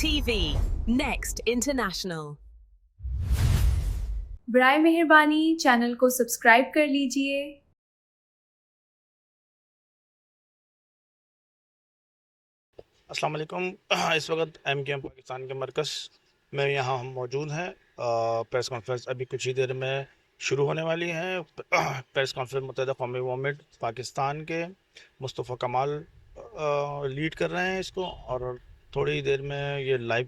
TV, Next International. برائے مہربانی channel کو سبسکرائب کر لیجئے۔ السلام علیکم۔ اس وقت ایم کے ایم پاکستان کے مرکز میں یہاں ہم موجود ہیں۔ پریس کانفرنس ابھی کچھ ہی دیر میں شروع ہونے والی ہے۔ پریس کانفرنس متحدہ قومی مومنٹ پاکستان کے مصطفیٰ کمال لیڈ کر رہے ہیں اس کو، اور تھوڑی دیر میں یہ لائیو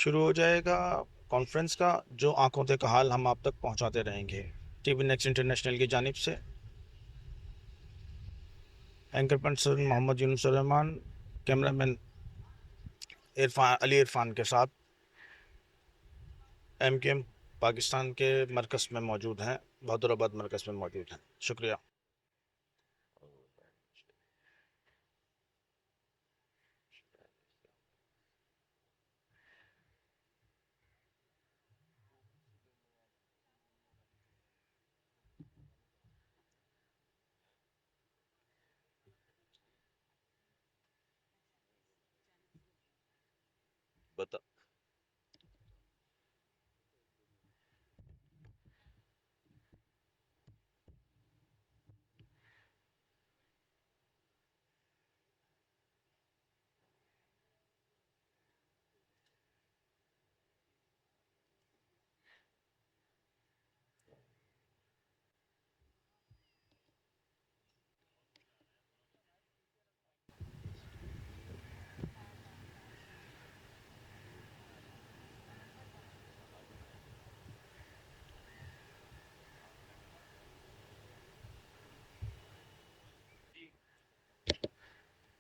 شروع ہو جائے گا کانفرنس کا، جو آنکھوں کا حال ہم آپ تک پہنچاتے رہیں گے ٹی وی نیکسٹ انٹرنیشنل کی جانب سے۔ اینکر پرسن محمد یونس سلیمان، کیمرہ مین علی عرفان کے ساتھ ایم کے ایم پاکستان کے مرکز میں موجود ہیں، بہادر آباد مرکز میں موجود ہیں۔ شکریہ۔ بتا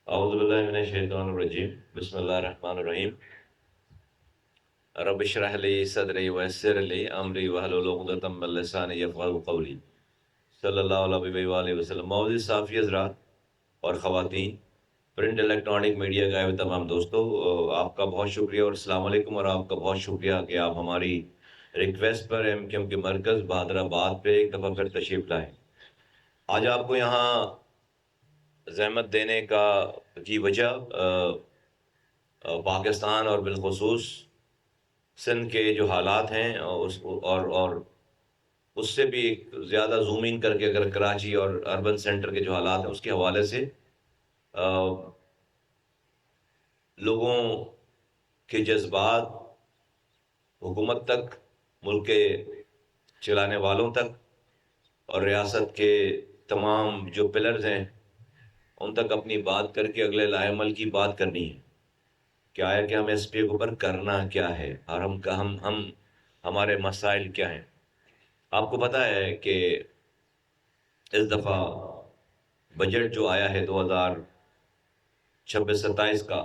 اعوذ باللہ من الشیطان الرجیم، بسم اللہ الرحمن الرحیم۔ رب اشرح لی صدری ویسر لی امری واحلل عقدۃ من لسانی یفقہوا قولی، صلی اللہ علیہ وآلہ وسلم۔ معزز صحافی حضرات اور خواتین، پرنٹ الیکٹرانک میڈیا کے آئے تمام دوستو، آپ کا بہت شکریہ اور السلام علیکم، اور آپ کا بہت شکریہ کہ آپ ہماری ریکویسٹ پر ایم کے ایم کے مرکز بہادر آباد پہ ایک دفعہ پھر تشریف لائیں۔ آج آپ کو یہاں زحمت دینے کی وجہ پاکستان اور بالخصوص سندھ کے جو حالات ہیں اور اس سے بھی زیادہ زوم ان کر کے اگر کراچی اور اربن سینٹر کے جو حالات ہیں اس کے حوالے سے لوگوں کے جذبات حکومت تک، ملک کے چلانے والوں تک، اور ریاست کے تمام جو پلرز ہیں ان تک اپنی بات کر کے اگلے لائحہ عمل کی بات کرنی ہے کہ آیا کہ ہم ایس پی کے اوپر کرنا کیا ہے اور ہم ہمارے مسائل کیا ہیں۔ آپ کو پتہ ہے کہ اس دفعہ بجٹ جو آیا ہے 2026-27 کا،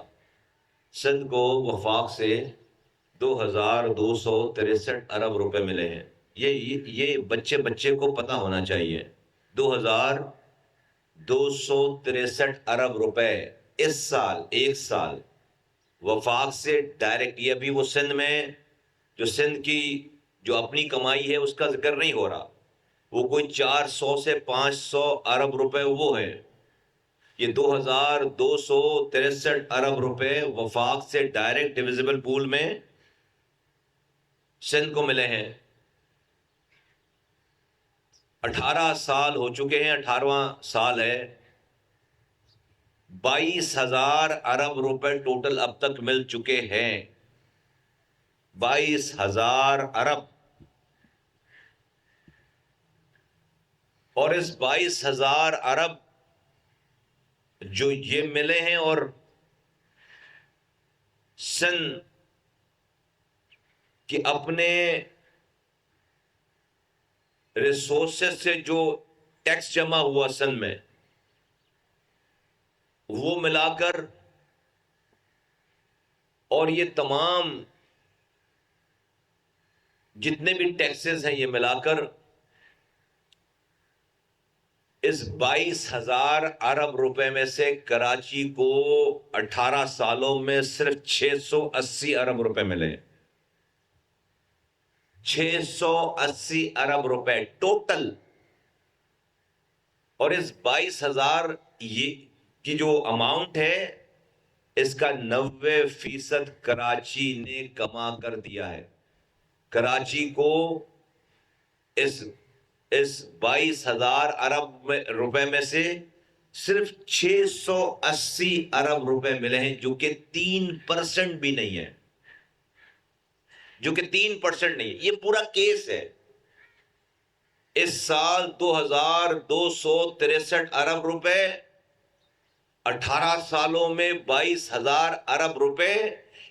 سندھ کو وفاق سے 2263 ارب روپے ملے ہیں۔ یہ بچے کو پتہ ہونا چاہیے، 2263 ارب روپے اس سال، ایک سال وفاق سے ڈائریکٹ۔ یہ ابھی وہ سندھ میں جو سندھ کی جو اپنی کمائی ہے اس کا ذکر نہیں ہو رہا، وہ کوئی 400 سے 500 ارب روپے وہ ہے۔ یہ 2263 ارب روپے وفاق سے ڈائریکٹ ڈویزیبل پول میں سندھ کو ملے ہیں۔ 18 سال ہو چکے ہیں، 18واں سال ہے۔ 22,000 ارب روپے ٹوٹل اب تک مل چکے ہیں، 22,000 ارب۔ اور اس 22,000 ارب جو یہ ملے ہیں اور سندھ کہ اپنے ریسورسز سے جو ٹیکس جمع ہوا سندھ میں، وہ ملا کر اور یہ تمام جتنے بھی ٹیکسز ہیں یہ ملا کر اس 22,000 ارب روپے میں سے کراچی کو 18 سالوں میں صرف 680 ارب روپے ملے۔ 680 ارب روپے ٹوٹل۔ اور اس 22,000 کی جو اماؤنٹ ہے اس کا 90% کراچی نے کما کر دیا ہے. کراچی کو اس 22,000 ارب روپے میں سے صرف 680 ارب روپے ملے ہیں، جو کہ 3% بھی نہیں ہے، جو کہ 3% نہیں ہے. یہ پورا کیس ہے. اس سال 2263 ارب روپے، 18 سالوں میں 22,000 ارب روپے.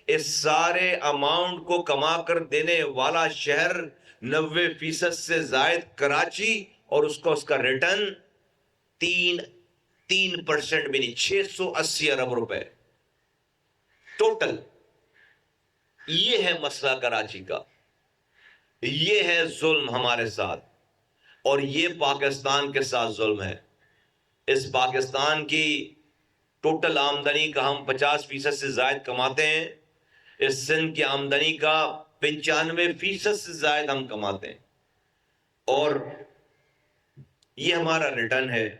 اس سارے اماؤنٹ کو کما کر دینے والا شہر 90% سے زائد کراچی، اور اس کا ریٹرن 3% بھی نہیں، 680 ارب روپے ٹوٹل. یہ ہے مسئلہ کراچی کا، یہ ہے ظلم ہمارے ساتھ، اور یہ پاکستان کے ساتھ ظلم ہے. اس پاکستان کی ٹوٹل آمدنی کا ہم 50% سے زائد کماتے ہیں. اس سندھ کی آمدنی کا 95% سے زائد ہم کماتے ہیں، اور یہ ہمارا ریٹرن ہے.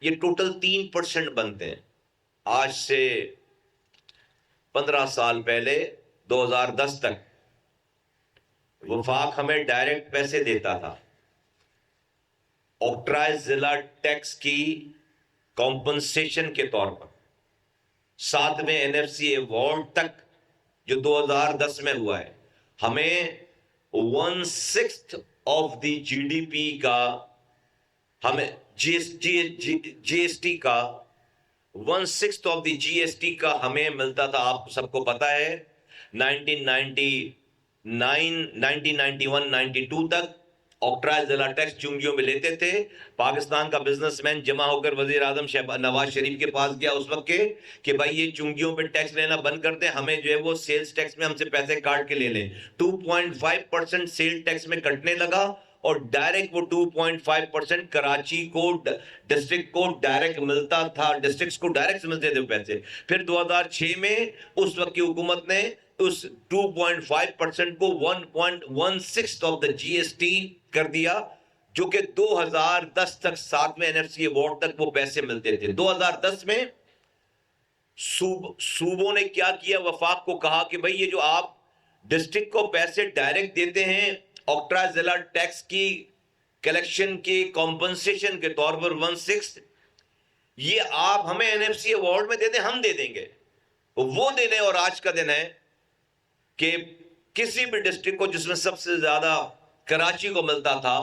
یہ ٹوٹل 3% بنتے ہیں. آج سے 15 سال پہلے 2010 تک وفاق ہمیں ڈائریکٹ پیسے دیتا تھا. آکٹرائز ضلع ٹیکس کی کمپنسیشن کے طور پر 7ویں NFC ایوارڈ تک جو 2010 میں ہوا ہے، ہمیں 1/6 آف دی GDP کا، ہمیں GST کا 1/6 آف دی GST کا ہمیں ملتا تھا. آپ سب کو پتا ہے 1991 92 تک آکٹرائز ضلع ٹیکس چنگیوں میں لیتے تھے. پاکستان کا بزنس مین جمع ہو کر وزیر اعظم نواز شریف کے پاس گیا اس وقت کہ بھائی یہ چنگیوں پہ ٹیکس لینا بند کرتے، ہمیں جو ہے وہ سیلز ٹیکس میں ہم سے پیسے کاٹ کے لے لیں. 2.5% سیل ٹیکس میں کٹنے لگا، اور ڈائریکٹ وہ 2.5% کراچی کو ڈسٹرکٹ کو ڈائریکٹ ملتا تھا، ڈسٹرکٹس کو ڈائریکٹ ملتے تھے پیسے. پھر 2006 میں اس وقت کی حکومت نے اس 2.5% کو 1/16 آف دا GST کر دیا، جو کہ 2010 تک 7ویں NFC ایوارڈ تک وہ پیسے ملتے تھے. 2010 میں صوبوں نے کیا کیا؟ وفاق کو کہا کہ بھئی یہ جو آپ ڈسٹرکٹ کو پیسے ڈائریکٹ دیتے ہیں آکٹرائز ضلع ٹیکس کی کلیکشن کی کمپنسیشن کے طور پر 1/6، یہ آپ ہمیں NFC ایوارڈ میں دے دیں، ہم دے دیں گے. وہ دن ہے، اور آج کا دن ہے کہ کسی بھی ڈسٹرکٹ کو جس میں سب سے زیادہ کراچی کو ملتا تھا،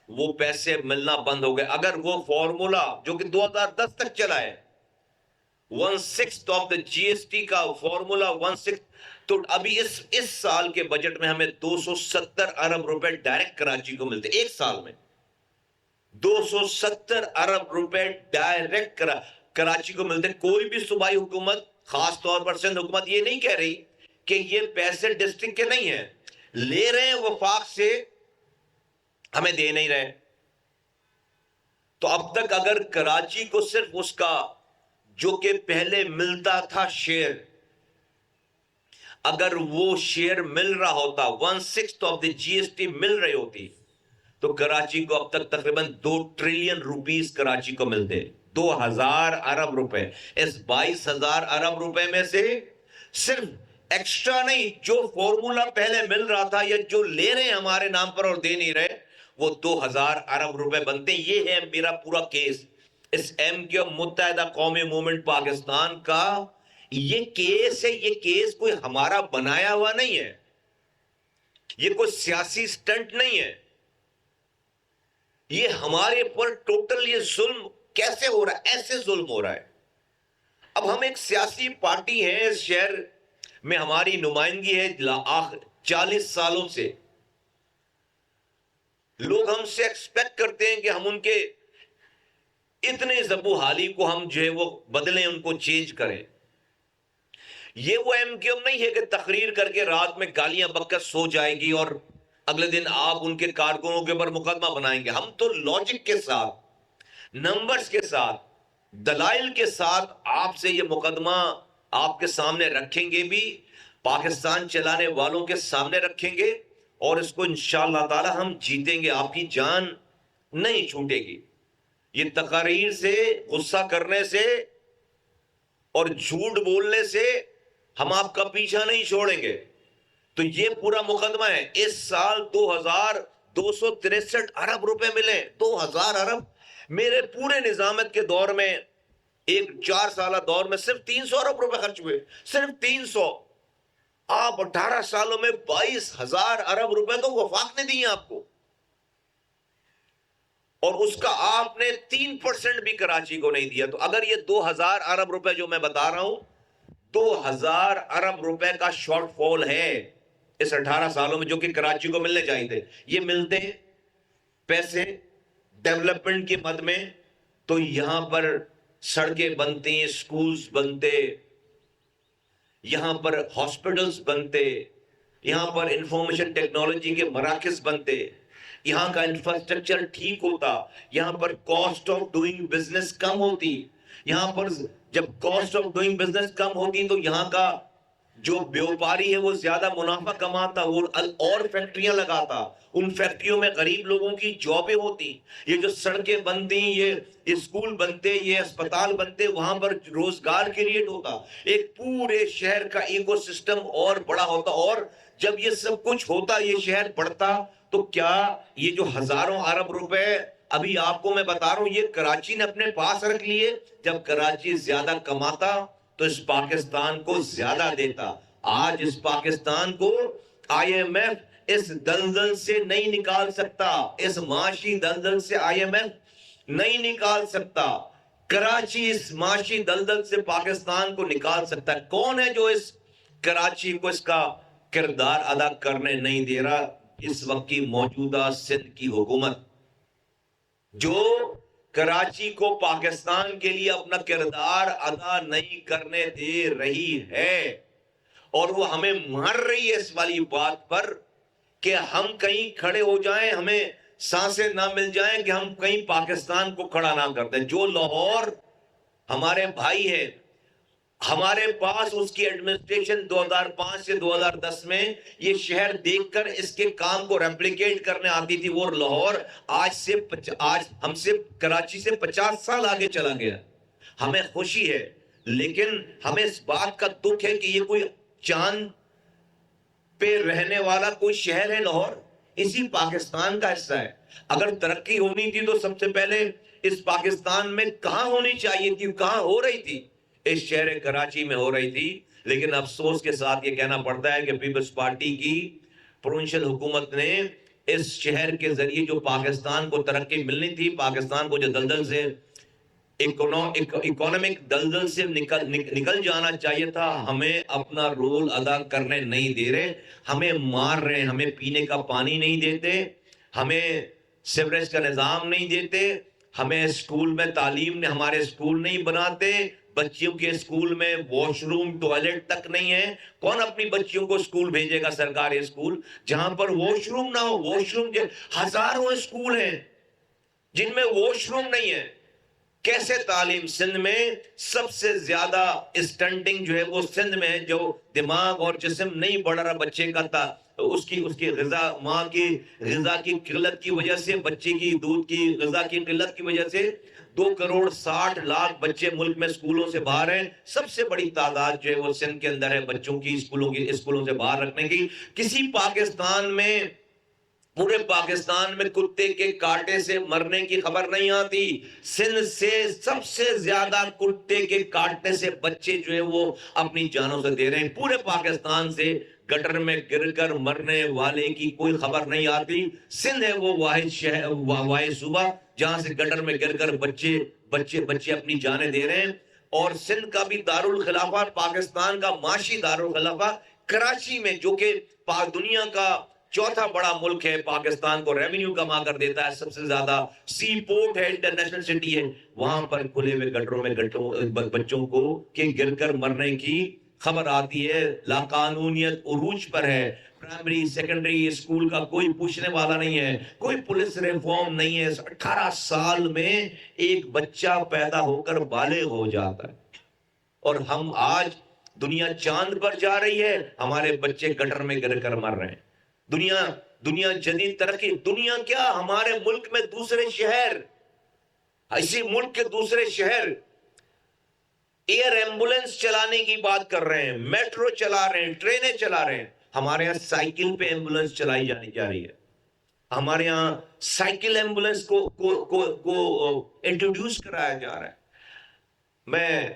وہ پیسے ملنا بند ہو گئے. اگر وہ فارمولا جو کہ 2010 تک چلا ہے 1/6 آف دا GST کا فارمولا 1/6، تو ابھی اس سال کے بجٹ میں ہمیں 270 ارب روپے ڈائریکٹ کراچی کو ملتے. ایک سال میں 270 ارب روپے ڈائریکٹ کراچی کو ملتے. کوئی بھی صوبائی حکومت، خاص طور پر سندھ حکومت، یہ نہیں کہہ رہی کہ یہ پیسے ڈسٹرکٹ کے نہیں ہیں، لے رہے ہیں وفاق سے، ہمیں دے نہیں رہے. تو اب تک اگر کراچی کو صرف اس کا جو کہ پہلے ملتا تھا شیئر، اگر وہ شیئر مل رہا ہوتا، 1/6 آف دی GST مل رہی ہوتی، تو کراچی کو اب تک تقریباً 2 ٹریلین روپیز کراچی کو ملتے. 2,000 ارب روپے. اس 22,000 ارب روپے میں سے صرف ایکسٹرا نہیں، جو فارمولا پہلے مل رہا تھا یا جو لے رہے ہیں ہمارے نام پر اور دے نہیں رہے، وہ 2,000 ارب روپے بنتے. یہ ہے میرا پورا کیس. اس MQ متحدہ قومی موومنٹ پاکستان کا یہ کیس ہے. یہ کیس کوئی ہمارا بنایا ہوا نہیں ہے، یہ کوئی سیاسی سٹنٹ نہیں ہے. یہ ہمارے پر ٹوٹل یہ ظلم کیسے ہو رہا ہے؟ ایسے ظلم ہو رہا ہے. اب ہم ایک سیاسی پارٹی ہیں، اس شہر میں ہماری نمائندگی ہے 40 سالوں سے. لوگ ہم سے ایکسپیکٹ کرتے ہیں کہ ہم ان کے اتنے زبو حالی کو ہم جو ہے وہ بدلیں، ان کو چینج کریں. یہ وہ MQ نہیں ہے کہ تقریر کر کے رات میں گالیاں بک کر سو جائے گی اور اگلے دن آپ ان کے کارکنوں کے اوپر مقدمہ بنائیں گے. ہم تو لاجک کے ساتھ، نمبرز کے ساتھ، دلائل کے ساتھ آپ سے یہ مقدمہ آپ کے سامنے رکھیں گے، بھی پاکستان چلانے والوں کے سامنے رکھیں گے، اور اس کو انشاءاللہ تعالی ہم جیتیں گے. آپ کی جان نہیں چھوٹے گی. یہ تقاریر سے، غصہ کرنے سے اور جھوٹ بولنے سے ہم آپ کا پیچھا نہیں چھوڑیں گے. تو یہ پورا مقدمہ ہے. اس سال 2263 ارب روپے ملے. 2000 ارب. میرے پورے نظامت کے دور میں ایک 4 سالہ دور میں صرف 300 ارب روپے خرچ ہوئے. صرف 300. آپ 18 سالوں میں 22,000 ارب روپے تو وفاق نے دیے آپ کو, اور اس کا آپ نے 3% بھی کراچی کو نہیں دیا. تو اگر یہ 2000 ارب روپے جو میں بتا رہا ہوں, 2000 ارب روپے کا شارٹ فال ہے اس 18 سالوں میں, جو کہ کراچی کو ملنے چاہیے تھے. یہ ملتے پیسے ڈیولپمنٹ کی مد میں تو یہاں پر سڑکیں بنتی, سکولز بنتے, یہاں پر ہاسپٹلز بنتے, یہاں پر انفارمیشن ٹیکنالوجی کے مراکز بنتے, یہاں کا انفراسٹرکچر ٹھیک ہوتا, یہاں پر کاسٹ آف ڈوئنگ بزنس کم ہوتی. یہاں پر جب کاسٹ آف ڈوئنگ بزنس کم ہوتی تو یہاں کا جو بیوپاری ہے وہ زیادہ منافع کماتا, وہ اور فیکٹریاں لگاتا, ان فیکٹریوں میں غریب لوگوں کی جابیں ہوتی. یہ جو سڑکیں بنتی, یہ اسکول بنتے, یہ اسپتال بنتے, وہاں پر روزگار کریٹ ہوتا, ایک پورے شہر کا ایکو سسٹم اور بڑا ہوتا. اور جب یہ سب کچھ ہوتا, یہ شہر بڑھتا, تو کیا یہ جو ہزاروں ارب روپے ابھی آپ کو میں بتا رہا ہوں یہ کراچی نے اپنے پاس رکھ لیے. جب کراچی زیادہ کماتا تو اس پاکستان کو زیادہ دیتا. آج اس پاکستان کو آئی ایم ایف اس دلدل سے نہیں نکال سکتا, اس معاشی دلدل سے آئی ایم ایف نہیں نکال سکتا. کراچی اس معاشی دلدل سے پاکستان کو نکال سکتا ہے. کون ہے جو اس کراچی کو اس کا کردار ادا کرنے نہیں دے رہا؟ اس وقت کی موجودہ سندھ کی حکومت, جو کراچی کو پاکستان کے لیے اپنا کردار ادا نہیں کرنے دے رہی ہے. اور وہ ہمیں مار رہی ہے اس والی بات پر کہ ہم کہیں کھڑے ہو جائیں, ہمیں سانسیں نہ مل جائیں کہ ہم کہیں پاکستان کو کھڑا نہ کرتے. جو لاہور ہمارے بھائی ہے, ہمارے پاس اس کی ایڈمنسٹریشن 2005 سے 2010 میں یہ شہر دیکھ کر اس کے کام کو ریپلیکیٹ کرنے آتی تھی. وہ لاہور آج ہم سے کراچی سے 50 سال آگے چلا گیا. ہمیں خوشی ہے, لیکن ہمیں اس بات کا دکھ ہے کہ یہ کوئی چاند پہ رہنے والا کوئی شہر ہے لاہور, اسی پاکستان کا حصہ ہے. اگر ترقی ہونی تھی تو سب سے پہلے اس پاکستان میں کہاں ہونی چاہیے تھی, کہاں ہو رہی تھی؟ اس شہر کراچی میں ہو رہی تھی. لیکن افسوس کے ساتھ یہ کہنا پڑتا ہے کہ پیپلز پارٹی کی پروونشل حکومت نے اس شہر کے ذریعے جو پاکستان کو ترقی ملنی تھی, پاکستان کو جو دلدل سے اکانومک دلدل سے نکل جانا چاہیے تھا, ہمیں اپنا رول ادا کرنے نہیں دے رہے. ہمیں مار رہے, ہمیں پینے کا پانی نہیں دیتے, ہمیں سیوریج کا نظام نہیں دیتے, ہمیں اسکول میں تعلیم نے ہمارے اسکول نہیں بناتے, بچیوں کے اسکول میں واش روم ٹوائلٹ تک نہیں ہے. کون اپنی بچیوں کو اسکول بھیجے گا, سرکاری اسکول جہاں پر واش روم نہ ہو؟ واش روم ہزاروں اسکول ہیں جن میں واش روم نہیں ہے. کیسے تعلیم؟ سندھ میں سب سے زیادہ اسٹنٹنگ جو ہے وہ سندھ میں ہے, جو دماغ اور جسم نہیں بڑھ رہا بچے کا تھا, اس کی غذا, ماں کی غذا کی قلت کی وجہ سے, بچے کی دودھ کی غذا کی قلت کی وجہ سے 2,60,00,000 بچے ملک میں اسکولوں سے باہر ہیں. سب سے بڑی تعداد جو ہے وہ سندھ کے اندر ہے بچوں کی اسکولوں سے باہر رکھنے کی. کسی پاکستان میں, پورے پاکستان میں کتے کے کاٹے سے مرنے کی خبر نہیں آتی. سندھ سے سب سے زیادہ کتے کے کاٹنے سے بچے جو ہے وہ اپنی جانوں سے دے رہے ہیں. پورے پاکستان سے گٹر میں گر کر مرنے والے کی کوئی خبر نہیں آتی. سندھ ہے وہ واحد صوبہ جہاں سے گٹر میں گر کر بچے اپنی جانیں دے رہے ہیں. اور سندھ کا بھی دارالخلافہ, پاکستان کا معاشی دارالخلافہ کراچی میں, جو کہ دنیا کا چوتھا بڑا ملک ہے, پاکستان کو ریونیو کما کر دیتا ہے, سب سے زیادہ سی پورٹ ہے, انٹرنیشنل سٹی ہے, وہاں پر کھلے ہوئے گٹروں میں بچوں کو کہ گر کر مرنے کی خبر آتی ہے. لاقانونیت عروج پر ہے. پرائمری سیکنڈری اسکول کا کوئی پوچھنے والا نہیں ہے, کوئی پولیس ریفارم نہیں ہے. 18 سال میں ایک بچہ پیدا ہو کر بالغ ہو جاتا ہے, اور ہم آج دنیا چاند پر جا رہی ہے, ہمارے بچے گٹر میں گر کر مر رہے ہیں. دنیا جدید ترقی, دنیا کیا, ہمارے ملک میں دوسرے شہر, اسی ملک کے دوسرے شہر ایئر ایمبولینس چلانے کی بات کر رہے ہیں, میٹرو چلا رہے ہیں, ٹرینیں چلا رہے ہیں. ہمارے یہاں سائیکل پہ ایمبولینس چلائی جا رہی ہے. ہمارے یہاں سائیکل ایمبولینس کو انٹروڈیوس کرایا جا رہا ہے. میں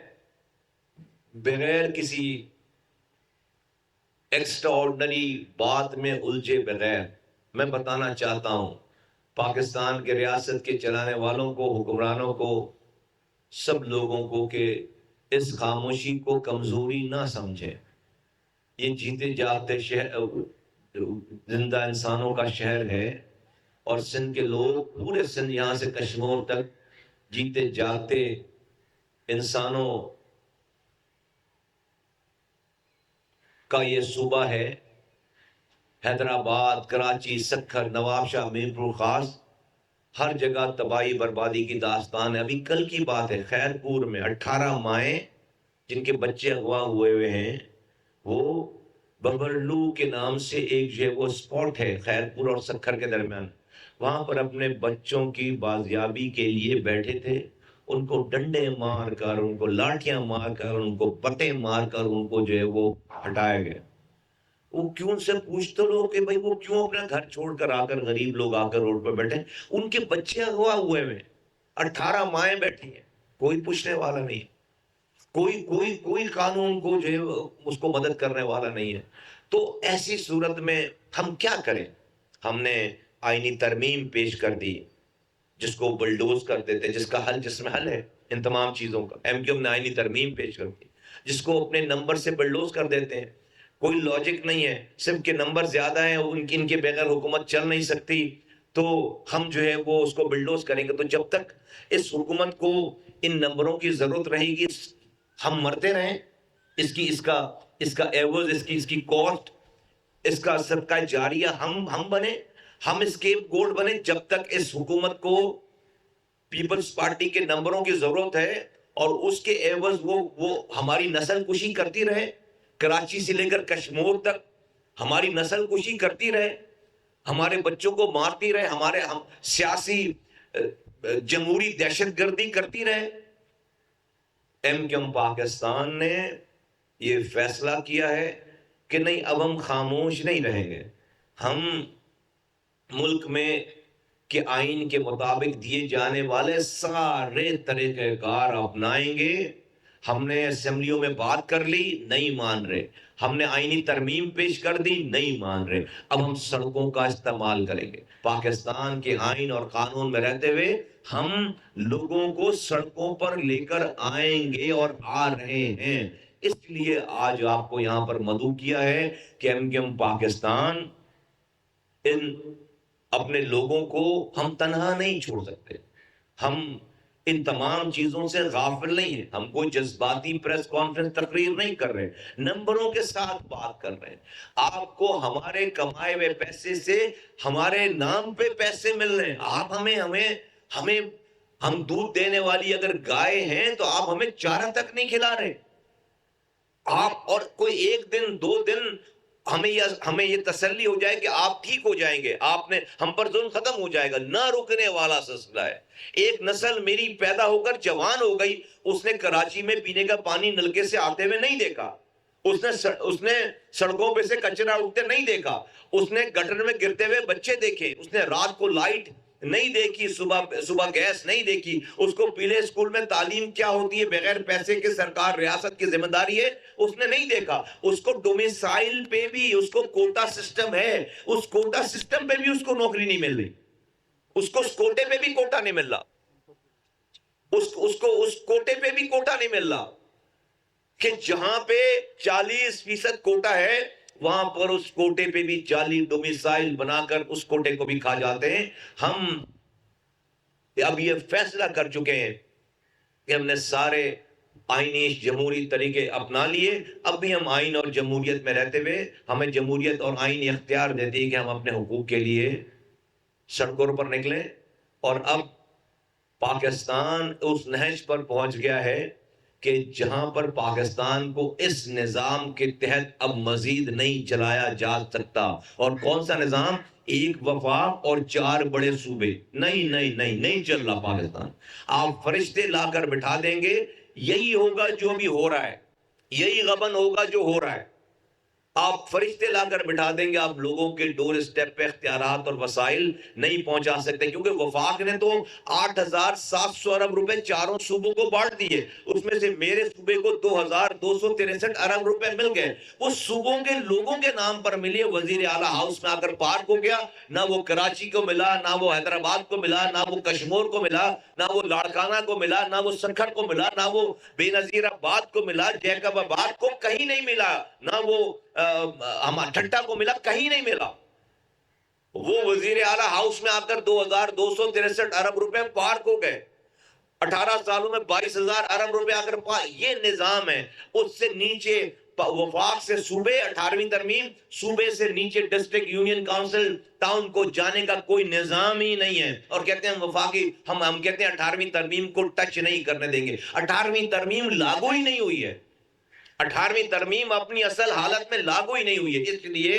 بغیر کسی ایکسٹرا آرڈنری بات میں الجھے بغیر میں بتانا چاہتا ہوں پاکستان کے ریاست کے چلانے والوں کو, حکمرانوں کو, سب لوگوں کو کہ اس خاموشی کو کمزوری نہ سمجھیں. یہ جیتے جاگتے شہر, زندہ انسانوں کا شہر ہے, اور سندھ کے لوگ, پورے سندھ یہاں سے کشمیر تک جیتے جاگتے انسانوں کا یہ صوبہ ہے. حیدرآباد, کراچی, سکھر, نواب شاہ, میرپور خاص, ہر جگہ تباہی بربادی کی داستان ہے. ابھی کل کی بات ہے, خیرپور میں 18 مائیں جن کے بچے اغوا ہوئے ہیں, وہ ببرلو کے نام سے ایک جو ہے وہ اسپاٹ ہے خیرپور اور سکھر کے درمیان, وہاں پر اپنے بچوں کی بازیابی کے لیے بیٹھے تھے. ان کو ڈنڈے مار کر, ان کو لاٹھیاں مار کر, ان کو پتے مار کر ان کو جو ہے وہ ہٹایا گیا. وہ کیوں سے پوچھتے لوگ کہ بھئی وہ کیوں اپنا گھر چھوڑ کر آ کر, غریب لوگ آ کر روڈ پہ بیٹھے, ان کے بچے اغوا ہوئے ہیں, 18 مائیں بیٹھی ہیں, کوئی پوچھنے والا نہیں, کوئی قانون کو جو ہے اس کو مدد کرنے والا نہیں ہے. تو ایسی صورت میں ہم کیا کریں؟ ہم نے آئینی ترمیم پیش کر دی جس کو بلڈوز کر دیتے, جس کا حل, جس میں حل ہے ان تمام چیزوں کا. ایم کیو ایم نے آئینی ترمیم پیش کر دی جس کو اپنے نمبر سے بلڈوز کر دیتے ہیں. کوئی لاجک نہیں ہے, صرف کے نمبر زیادہ ہیں, ان کے بغیر حکومت چل نہیں سکتی, تو ہم جو ہے وہ اس کو بلڈوز کریں گے. تو جب تک اس حکومت کو ان نمبروں کی ضرورت رہے گی, ہم مرتے رہیں. اس کا ایوز, اس کی کاسٹ, اس کا صدقہ جاریہ ہم بنے, ہم اسکیپ گولڈ بنے. جب تک اس حکومت کو پیپلز پارٹی کے نمبروں کی ضرورت ہے اور اس کے ایوز وہ ہماری نسل کشی کرتی رہے, کراچی سے لے کر کشمیر تک ہماری نسل کشی کرتی رہے, ہمارے بچوں کو مارتی رہے, ہم سیاسی جمہوری دہشت گردی کرتی رہے. ایم کیو ایم پاکستان نے یہ فیصلہ کیا ہے کہ نہیں, اب ہم خاموش نہیں رہیں گے. ہم ملک میں کے آئین کے مطابق دیے جانے والے سارے طریقہ کار اپنائیں گے. ہم نے اسمبلیوں میں بات کر لی, نہیں مان رہے. ہم نے آئینی ترمیم پیش کر دی, نہیں مان رہے. اب ہم سڑکوں کا استعمال کریں گے. پاکستان کے آئین اور قانون میں رہتے ہوئے ہم لوگوں کو سڑکوں پر لے کر آئیں گے اور آ رہے ہیں. اس لیے آج آپ کو یہاں پر مدعو کیا ہے کہ ایم کیو ایم پاکستان ان اپنے لوگوں کو ہم تنہا نہیں چھوڑ سکتے. ہم ان تمام چیزوں سے غافل نہیں ہیں. ہم کوئی جذباتی پریس کانفرنس تقریر نہیں کر رہے, نمبروں کے ساتھ بات کر رہے ہیں. آپ کو ہمارے کمائے ہوئے پیسے سے ہمارے نام پہ پیسے مل رہے ہیں. آپ ہم دودھ دینے والی اگر گائے ہیں تو آپ ہمیں چارہ تک نہیں کھلا رہے. آپ اور کوئی ایک دن 2 دن ہمیں یہ تسلی ہو جائے کہ آپ ٹھیک ہو جائیں گے, آپ نے ہم پر ظلم ختم ہو جائے گا, نہ رکنے والا سلسلہ ہے. ایک نسل میری پیدا ہو کر جوان ہو گئی, اس نے کراچی میں پینے کا پانی نلکے سے آتے ہوئے نہیں دیکھا, اس نے سڑکوں پہ سے کچرا اٹھتے نہیں دیکھا, اس نے گٹر میں گرتے ہوئے بچے دیکھے, اس نے رات کو لائٹ نہیں دیکھی, صبح گیس نہیں دیکھی, اس کو پیلے اسکول میں تعلیم کیا ہوتی ہے بغیر پیسے کے سرکار ریاست کی ذمہ داری ہے, اس نے نہیں دیکھا. اس کو ڈومیسائل پہ بھی اس کو کوٹا سسٹم ہے, اس کوٹا سسٹم پہ بھی اس کو نوکری نہیں مل رہی, اس کو اس کوٹے پہ بھی کوٹا نہیں مل رہا, اس کوٹے پہ بھی کوٹا نہیں مل رہا. کہ جہاں پہ 40% کوٹا ہے وہاں پر اس کوٹے پہ بھی 40 ڈومیسائل بنا کر اس کوٹے کو بھی کھا جاتے ہیں. ہم اب یہ فیصلہ کر چکے ہیں کہ ہم نے سارے آئینی جمہوری طریقے اپنا لیے. اب بھی ہم آئین اور جمہوریت میں رہتے ہوئے ہمیں جمہوریت اور آئین اختیار دیتی ہے کہ ہم اپنے حقوق کے لیے سڑکوں پر نکلیں. اور اب پاکستان اس نہج پر پہنچ گیا ہے کہ جہاں پر پاکستان کو اس نظام کے تحت اب مزید نہیں چلایا جا سکتا. اور کون سا نظام؟ ایک وفاق اور 4 بڑے صوبے. نہیں چل رہا پاکستان. آپ فرشتے لا کر بٹھا دیں گے, یہی ہوگا جو بھی ہو رہا ہے، یہی غبن ہوگا جو ہو رہا ہے. آپ فرشتے لا کر بٹھا دیں گے، آپ لوگوں کے ڈور اسٹیپ پہ اختیارات اور وسائل نہیں پہنچا سکتے، کیونکہ وفاق نے تو 8,700 ارب روپے چاروں صوبوں کو بانٹ دیے. اس میں سے میرے صوبے کو 2,263 ارب روپے مل گئے. وہ صوبوں کے لوگوں کے نام پر ملی. وزیر اعلیٰ ہاؤس میں آ کر پارک ہو گیا. نہ وہ کراچی کو ملا، نہ وہ حیدرآباد کو ملا، نہ وہ کشمور کو ملا، نہ وہ لاڑکانہ کو ملا، نہ وہ سکھر کو ملا، نہ وہ بے نظیر آباد کو ملا، جیکب آباد کو کہیں نہیں ملا، نہ وہ ٹھٹا کو ملا، کہیں نہیں ملا. وہ وزیر اعلیٰ ہاؤس میں آ کر 2,263 ارب روپے پارک ہو گئے. 18 سالوں میں 22,000 ارب روپے آ کر یہ نظام ہے. اس سے نیچے وفاق سے صوبے 18ویں ترمیم، صوبے سے نیچے ڈسٹرکٹ یونین کاؤنسل ٹاؤن کو جانے کا کوئی نظام ہی نہیں ہے. اور کہتے ہیں وفاقی، ہم کہتے ہیں 18ویں ترمیم کو ٹچ نہیں کرنے دیں گے. 18ویں ترمیم لاگو ہی نہیں ہوئی ہے. 18ویں ترمیم اپنی اصل حالت میں لاگو ہی نہیں ہوئی ہے. اس لیے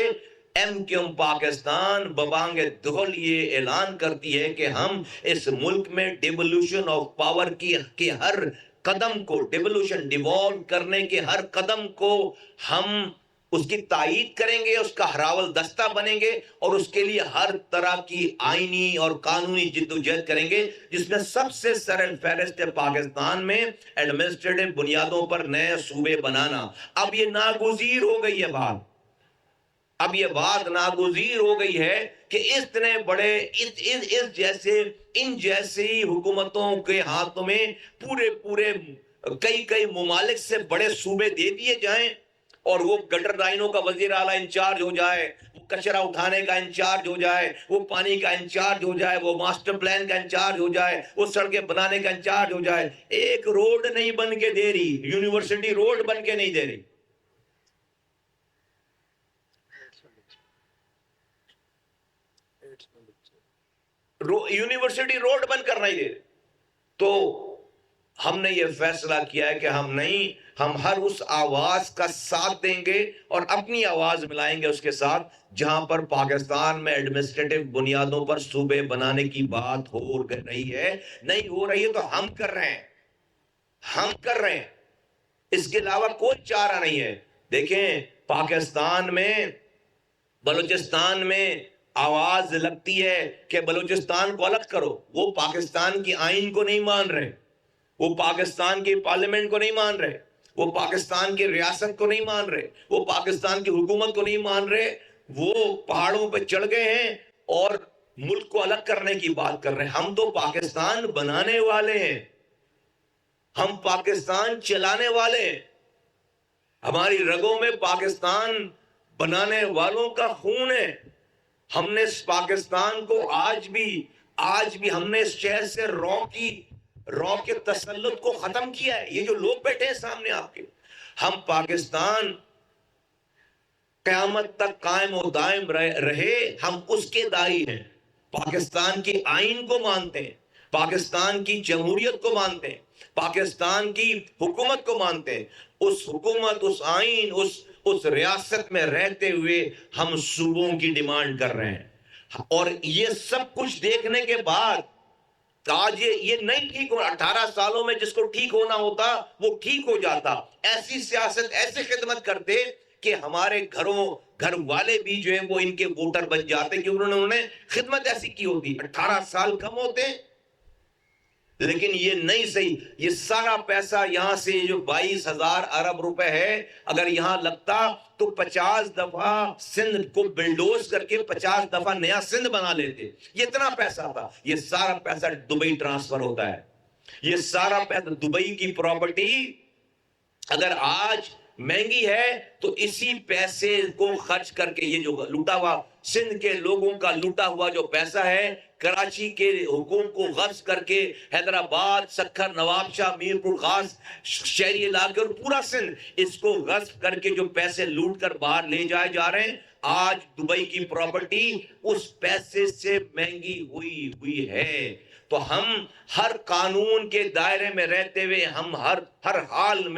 ایم کیو ایم پاکستان ببانگ دغل یہ اعلان کرتی ہے کہ ہم اس ملک میں ڈیولوشن آف پاور کی ہر قدم کو، ڈیولوشن ڈیوالو کرنے کے ہر قدم کو ہم اس کی تائید کریں گے، اس کا ہراول دستہ بنیں گے، اور اس کے لیے ہر طرح کی آئینی اور قانونی جدوجہد کریں گے، جس میں سب سے سر فہرست ہے پاکستان میں ایڈمنسٹریٹو بنیادوں پر نئے صوبے بنانا. اب یہ ناگزیر ہو گئی ہے بات. اب یہ بات ناگزیر ہو گئی ہے کہ اتنے بڑے ان جیسی حکومتوں کے ہاتھوں میں پورے کئی ممالک سے بڑے صوبے دے دیے جائیں، اور وہ گٹر لائنوں کا وزیر اعلیٰ انچارج ہو جائے، وہ کچرا اٹھانے کا انچارج ہو جائے، وہ پانی کا انچارج ہو جائے، وہ ماسٹر پلان کا انچارج ہو جائے، وہ سڑکیں بنانے کا انچارج ہو جائے. ایک روڈ نہیں بن کے دے رہی، یونیورسٹی روڈ بن کے نہیں دے رہی. یونیورسٹی روڈ بند کرنا ہی دے. تو ہم نے یہ فیصلہ کیا ہے کہ ہم ہر اس آواز کا ساتھ دیں گے اور اپنی آواز ملائیں گے اس کے ساتھ جہاں پر پاکستان میں ایڈمنسٹریٹو بنیادوں پر صوبے بنانے کی بات ہو رہی ہے. نہیں ہو رہی ہے تو ہم کر رہے ہیں. اس کے علاوہ کوئی چارہ نہیں ہے. دیکھیں پاکستان میں، بلوچستان میں آواز لگتی ہے کہ بلوچستان کو الگ کرو. وہ پاکستان کی آئین کو نہیں مان رہے، وہ پاکستان کی پارلیمنٹ کو نہیں مان رہے، وہ پاکستان کی ریاست کو نہیں مان رہے، وہ پاکستان کی حکومت کو نہیں مان رہے. وہ پہاڑوں پہ چڑھ گئے ہیں اور ملک کو الگ کرنے کی بات کر رہے ہیں. ہم تو پاکستان بنانے والے ہیں، ہم پاکستان چلانے والے ہیں. ہماری رگوں میں پاکستان بنانے والوں کا خون ہے. ہم نے اس پاکستان کو آج بھی ہم نے اس شہر سے رو کے تسلط کو ختم کیا ہے. یہ جو لوگ بیٹھے ہیں سامنے آپ کے، ہم پاکستان قیامت تک قائم و دائم رہے، ہم اس کے دائی ہیں. پاکستان کی آئین کو مانتے ہیں، پاکستان کی جمہوریت کو مانتے ہیں، پاکستان کی حکومت کو مانتے ہیں. اس حکومت، اس آئین، اس ریاست میں رہتے ہوئے ہم صوبوں کی ڈیمانڈ کر رہے ہیں. اور یہ سب کچھ دیکھنے کے بعد آج یہ نہیں ٹھیک ہو. 18 سالوں میں جس کو ٹھیک ہونا ہوتا وہ ٹھیک ہو جاتا. ایسی سیاست، ایسی خدمت کرتے کہ ہمارے گھر والے بھی جو ہیں وہ ان کے ووٹر بن جاتے، کہ انہوں نے خدمت ایسی کی ہوتی. 18 سال کم ہوتے، لیکن یہ نہیں صحیح. یہ سارا پیسہ یہاں سے جو 22,000 ارب روپے ہے، اگر یہاں لگتا تو 50 دفعہ سندھ کو بلڈوز کر کے 50 دفعہ نیا سندھ بنا لیتے. یہ اتنا پیسہ تھا. یہ سارا پیسہ دبئی ٹرانسفر ہوتا ہے. یہ سارا پیسہ دبئی کی پراپرٹی اگر آج مہنگی ہے تو اسی پیسے کو خرچ کر کے، یہ جو لوٹا ہوا سندھ کے لوگوں کا لوٹا ہوا جو پیسہ ہے، کراچی کے حکومت کو غصب کر کے حیدرآباد، سکھر، نواب شاہ، میرپور خاص شہری علاقے اور پورا سندھ، اس کو غصب کر کے جو پیسے لوٹ کر باہر لے جائے جا رہے ہیں. آج دبئی کی پراپرٹی اس پیسے سے مہنگی ہوئی ہے. تو ہم ہر قانون کے دائرے میں رہتے ہوئے ہم ہر حال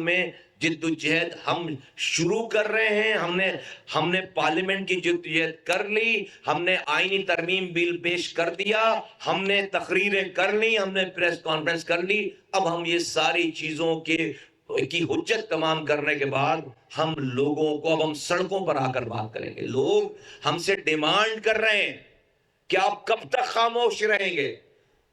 میں جدوجہد ہم شروع کر رہے ہیں. ہم نے پارلیمنٹ کی جدوجہد کر لی, ہم نے آئینی ترمیم بل پیش کر دیا, ہم نے تقریریں کر لی, ہم نے پریس کانفرنس کر لی. اب ہم یہ ساری چیزوں کی حجت تمام کرنے کے بعد ہم لوگوں کو, اب ہم سڑکوں پر آ کر بات کریں گے. لوگ ہم سے ڈیمانڈ کر رہے ہیں کہ آپ کب تک خاموش رہیں گے.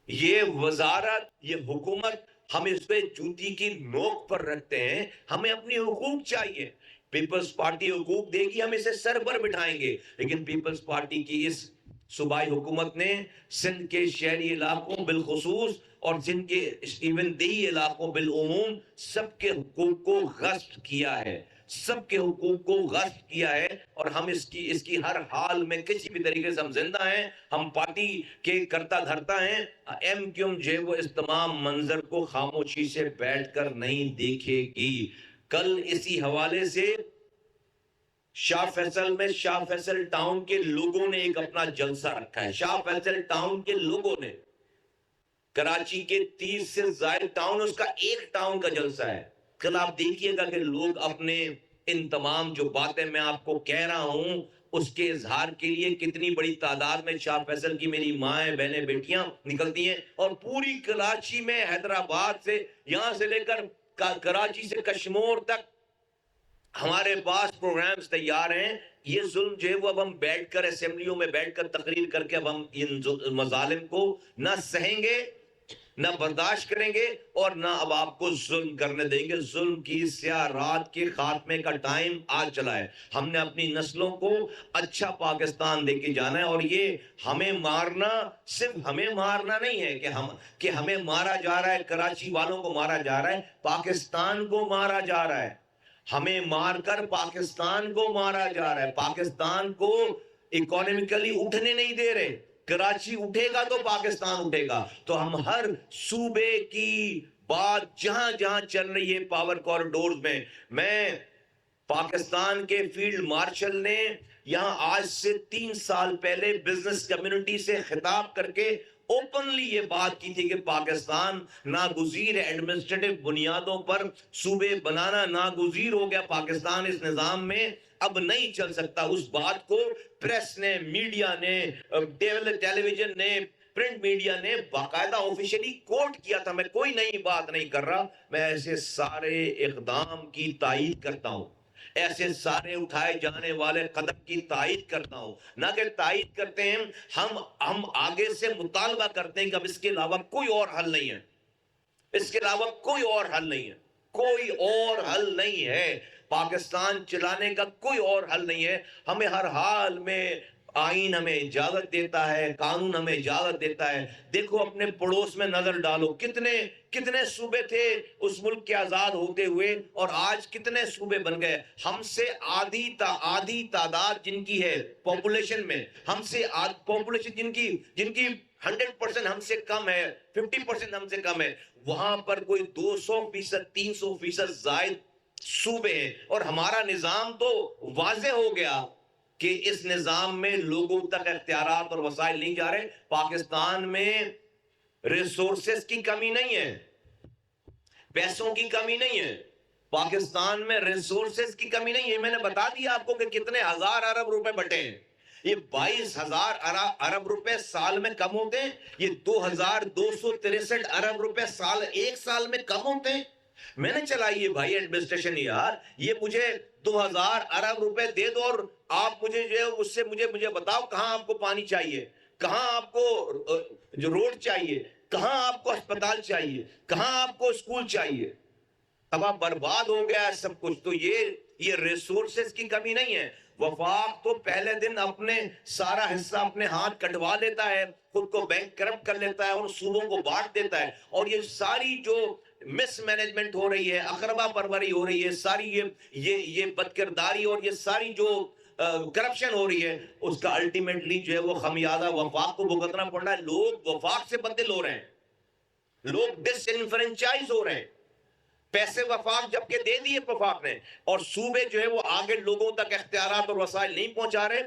یہ وزارت, یہ حکومت, ہم اس پہ جوتی کی نوک پر رکھتے ہیں. ہمیں اپنی حقوق چاہیے. پیپلز پارٹی حقوق دے گی, ہم اسے سر پر بٹھائیں گے. لیکن پیپلز پارٹی کی اس صوبائی حکومت نے سندھ کے شہری علاقوں بالخصوص اور سندھ کے ایون دیہی علاقوں بالعموم سب کے حقوق کو غصب کیا ہے, سب کے حقوق کو غصب کیا ہے. اور ہم اس کی ہر حال میں کسی بھی طریقے سے ہم زندہ ہیں, ہم پارٹی کے کرتا دھرتا ہیں. ایم کیو ایم جو وہ اس تمام منظر کو خاموشی سے بیٹھ کر نہیں دیکھے گی. کل اسی حوالے سے شاہ فیصل میں شاہ فیصل ٹاؤن کے لوگوں نے ایک اپنا جلسہ رکھا ہے. شاہ فیصل ٹاؤن کے لوگوں نے, کراچی کے 30 سے زائد ٹاؤن, اس کا ایک ٹاؤن کا جلسہ ہے. کل آپ دیکھیے گا کہ لوگ اپنے ان تمام جو باتیں میں آپ کو کہہ رہا ہوں اس کے اظہار کے لیے کتنی بڑی تعداد میں شاہ فیصل کی میری مائیں بہنیں بیٹیاں نکلتی ہیں. اور پوری کراچی میں, حیدرآباد سے, یہاں سے لے کر کراچی سے کشمور تک ہمارے پاس پروگرامز تیار ہیں. یہ ظلم جو ہے وہ اب ہم بیٹھ کر اسمبلیوں میں بیٹھ کر تقریر کر کے اب ہم ان مظالم کو نہ سہیں گے, نہ برداشت کریں گے, اور نہ اب آپ کو ظلم کرنے دیں گے. ظلم کی سیاہ رات کے خاتمے کا ٹائم آ چلا ہے. ہم نے اپنی نسلوں کو اچھا پاکستان دے کے جانا ہے. اور یہ ہمیں مارنا, صرف ہمیں مارنا نہیں ہے کہ ہمیں مارا جا رہا ہے, کراچی والوں کو مارا جا رہا ہے, پاکستان کو مارا جا رہا ہے. ہمیں مار کر پاکستان کو مارا جا رہا ہے. پاکستان کو اکانومیکلی اٹھنے نہیں دے رہے. کراچی اٹھے گا تو پاکستان اٹھے گا. تو ہم ہر صوبے کی بات جہاں جہاں چل رہی ہے پاور کوریڈورز میں پاکستان کے فیلڈ مارشل نے یہاں آج سے 3 سال پہلے بزنس کمیونٹی سے خطاب کر کے اوپنلی یہ بات کی تھی کہ پاکستان ناگزیر ہے, ایڈمنسٹریٹو بنیادوں پر صوبے بنانا ناگزیر ہو گیا. پاکستان اس نظام میں اب نہیں چل سکتا. اس بات کو پریس نے, میڈیا نے, ٹیلی ویژن نے, پرنٹ میڈیا نے باقاعدہ آفیشلی کوٹ کیا تھا. میں کوئی نئی بات نہیں کر رہا, میں ایسے سارے اقدام کی تائید کرتا ہوں, ایسے سارے اٹھائے جانے والے قدم کی تائید کرتا ہوں. نہ کہ تائید کرتے ہیں, ہم آگے سے مطالبہ کرتے ہیں کہ اب اس کے علاوہ کوئی اور حل نہیں ہے. اس کے علاوہ کوئی اور حل نہیں ہے, کوئی اور حل نہیں ہے. پاکستان چلانے کا کوئی اور حل نہیں ہے. ہمیں ہر حال میں آئین ہمیں اجازت دیتا ہے, قانون ہمیں اجازت دیتا ہے. دیکھو اپنے پڑوس میں نظر ڈالو, کتنے صوبے تھے اس ملک کے آزاد ہوتے ہوئے, اور آج کتنے صوبے بن گئے. ہم سے آدھی تعداد جن کی ہے پاپولیشن میں, ہم سے پاپولیشن جن کی 100% ہم سے کم ہے, 50% ہم سے کم ہے, وہاں پر کوئی 200%, 300% زائد صوبے ہیں. اور ہمارا نظام تو واضح ہو گیا کہ اس نظام میں لوگوں تک اختیارات اور وسائل نہیں جا رہے. پاکستان میں ریسورسز کی کمی نہیں ہے, پیسوں کی کمی نہیں ہے. پاکستان میں ریسورسز کی کمی نہیں ہے. میں نے بتا دیا آپ کو کہ کتنے ہزار ارب روپے بٹے ہیں. یہ 22,000 ارب روپے سال میں کم ہوتے ہیں. یہ 2,263 ارب روپے ایک سال میں کم ہوتے ہیں. میں نے چلائی ہے بھائی ایڈمنسٹریشن یار, یہ مجھے 2,000 ارب روپے دے دو اور آپ مجھے جو ہے اس سے مجھے بتاؤ کہاں آپ کو پانی چاہیے, کہاں آپ کو جو روڈ چاہیے, کہاں آپ کو ہسپتال چاہیے, کہاں آپ کو اسکول چاہیے. اب آپ برباد ہو گیا ہے سب کچھ. تو یہ ریسورسز کی کمی نہیں ہے. وفاق تو پہلے دن اپنے سارا حصہ اپنے ہاتھ کٹوا لیتا ہے, خود کو بینک کرپٹ کر لیتا ہے اور صوبوں کو بانٹ دیتا ہے. اور یہ ساری جو مس مینجمنٹ ہو رہی ہے, اقربا پروری ہو رہی ہے, ساری یہ بدکرداری اور یہ ساری جو کرپشن ہو رہی ہے, اس کا الٹیمیٹلی جو ہے وہ خمیازہ وفاق کو بھگتنا پڑ رہا ہے. لوگ وفاق سے بدل ہو رہے ہیں, لوگ ڈس انفرنچائز ہو رہے ہیں. پیسے وفاق جب کہ دے دیے وفاق نے, اور صوبے جو ہے وہ آگے لوگوں تک اختیارات اور وسائل نہیں پہنچا رہے.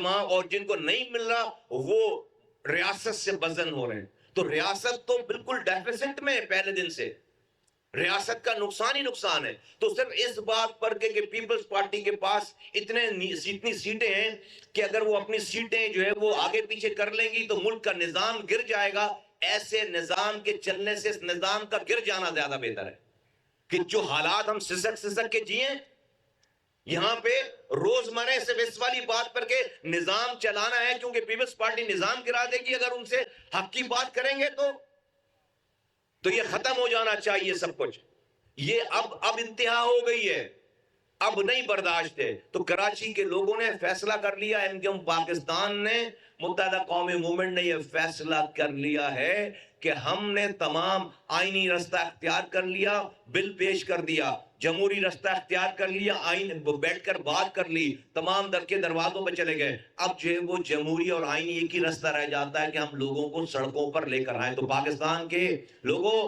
اور جن کو نہیں مل رہا وہ ریاست سے بزن ہو رہے ہیں. تو ریاست تو بالکل ڈیفیسٹ میں ہے پہلے دن سے. ریاست کا نقصان ہی نقصان ہے. تو صرف اس بات پر کہ پیپلز پارٹی کے پاس اتنی سیٹیں ہیں کہ اگر وہ اپنی سیٹیں جو ہے وہ آگے پیچھے کر لیں گی تو ملک کا نظام گر جائے گا. ایسے نظام کے چلنے سے اس نظام کا گر جانا زیادہ بہتر ہے کہ جو حالات ہم سسک کے جیے یہاں پہ روزمرہ صرف اس والی بات پر کہ نظام چلانا ہے, کیونکہ پیپلز پارٹی نظام گرا دے گی. اگر ان سے حق کی بات کریں گے تو یہ ختم ہو جانا چاہیے سب کچھ. یہ اب انتہا ہو گئی ہے, اب نہیں برداشت ہے. تو کراچی کے لوگوں نے فیصلہ کر لیا, MKM پاکستان نے, متحدہ قومی موومنٹ نے یہ فیصلہ کر لیا ہے کہ ہم نے تمام آئینی رستہ اختیار کر لیا, بل پیش کر دیا, جمہوری رستہ اختیار کر لیا, آئین بیٹھ کر بات کر لی, تمام در کے دروازوں پہ چلے گئے. اب جو ہے وہ جمہوری اور آئینی ایک ہی رستہ رہ جاتا ہے کہ ہم لوگوں کو سڑکوں پر لے کر آئیں. تو پاکستان کے لوگوں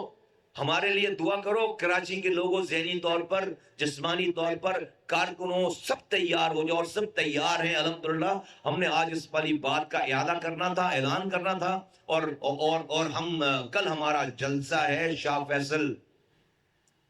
ہمارے لیے دعا کرو. کراچی کے لوگوں ذہنی طور پر, جسمانی طور پر, کارکنوں سب تیار ہو جاؤ, اور سب تیار ہیں الحمدللہ. ہم نے آج اس والی بات کا اعادہ کرنا تھا, اعلان کرنا تھا, اور ہم کل ہمارا جلسہ ہے شاہ فیصل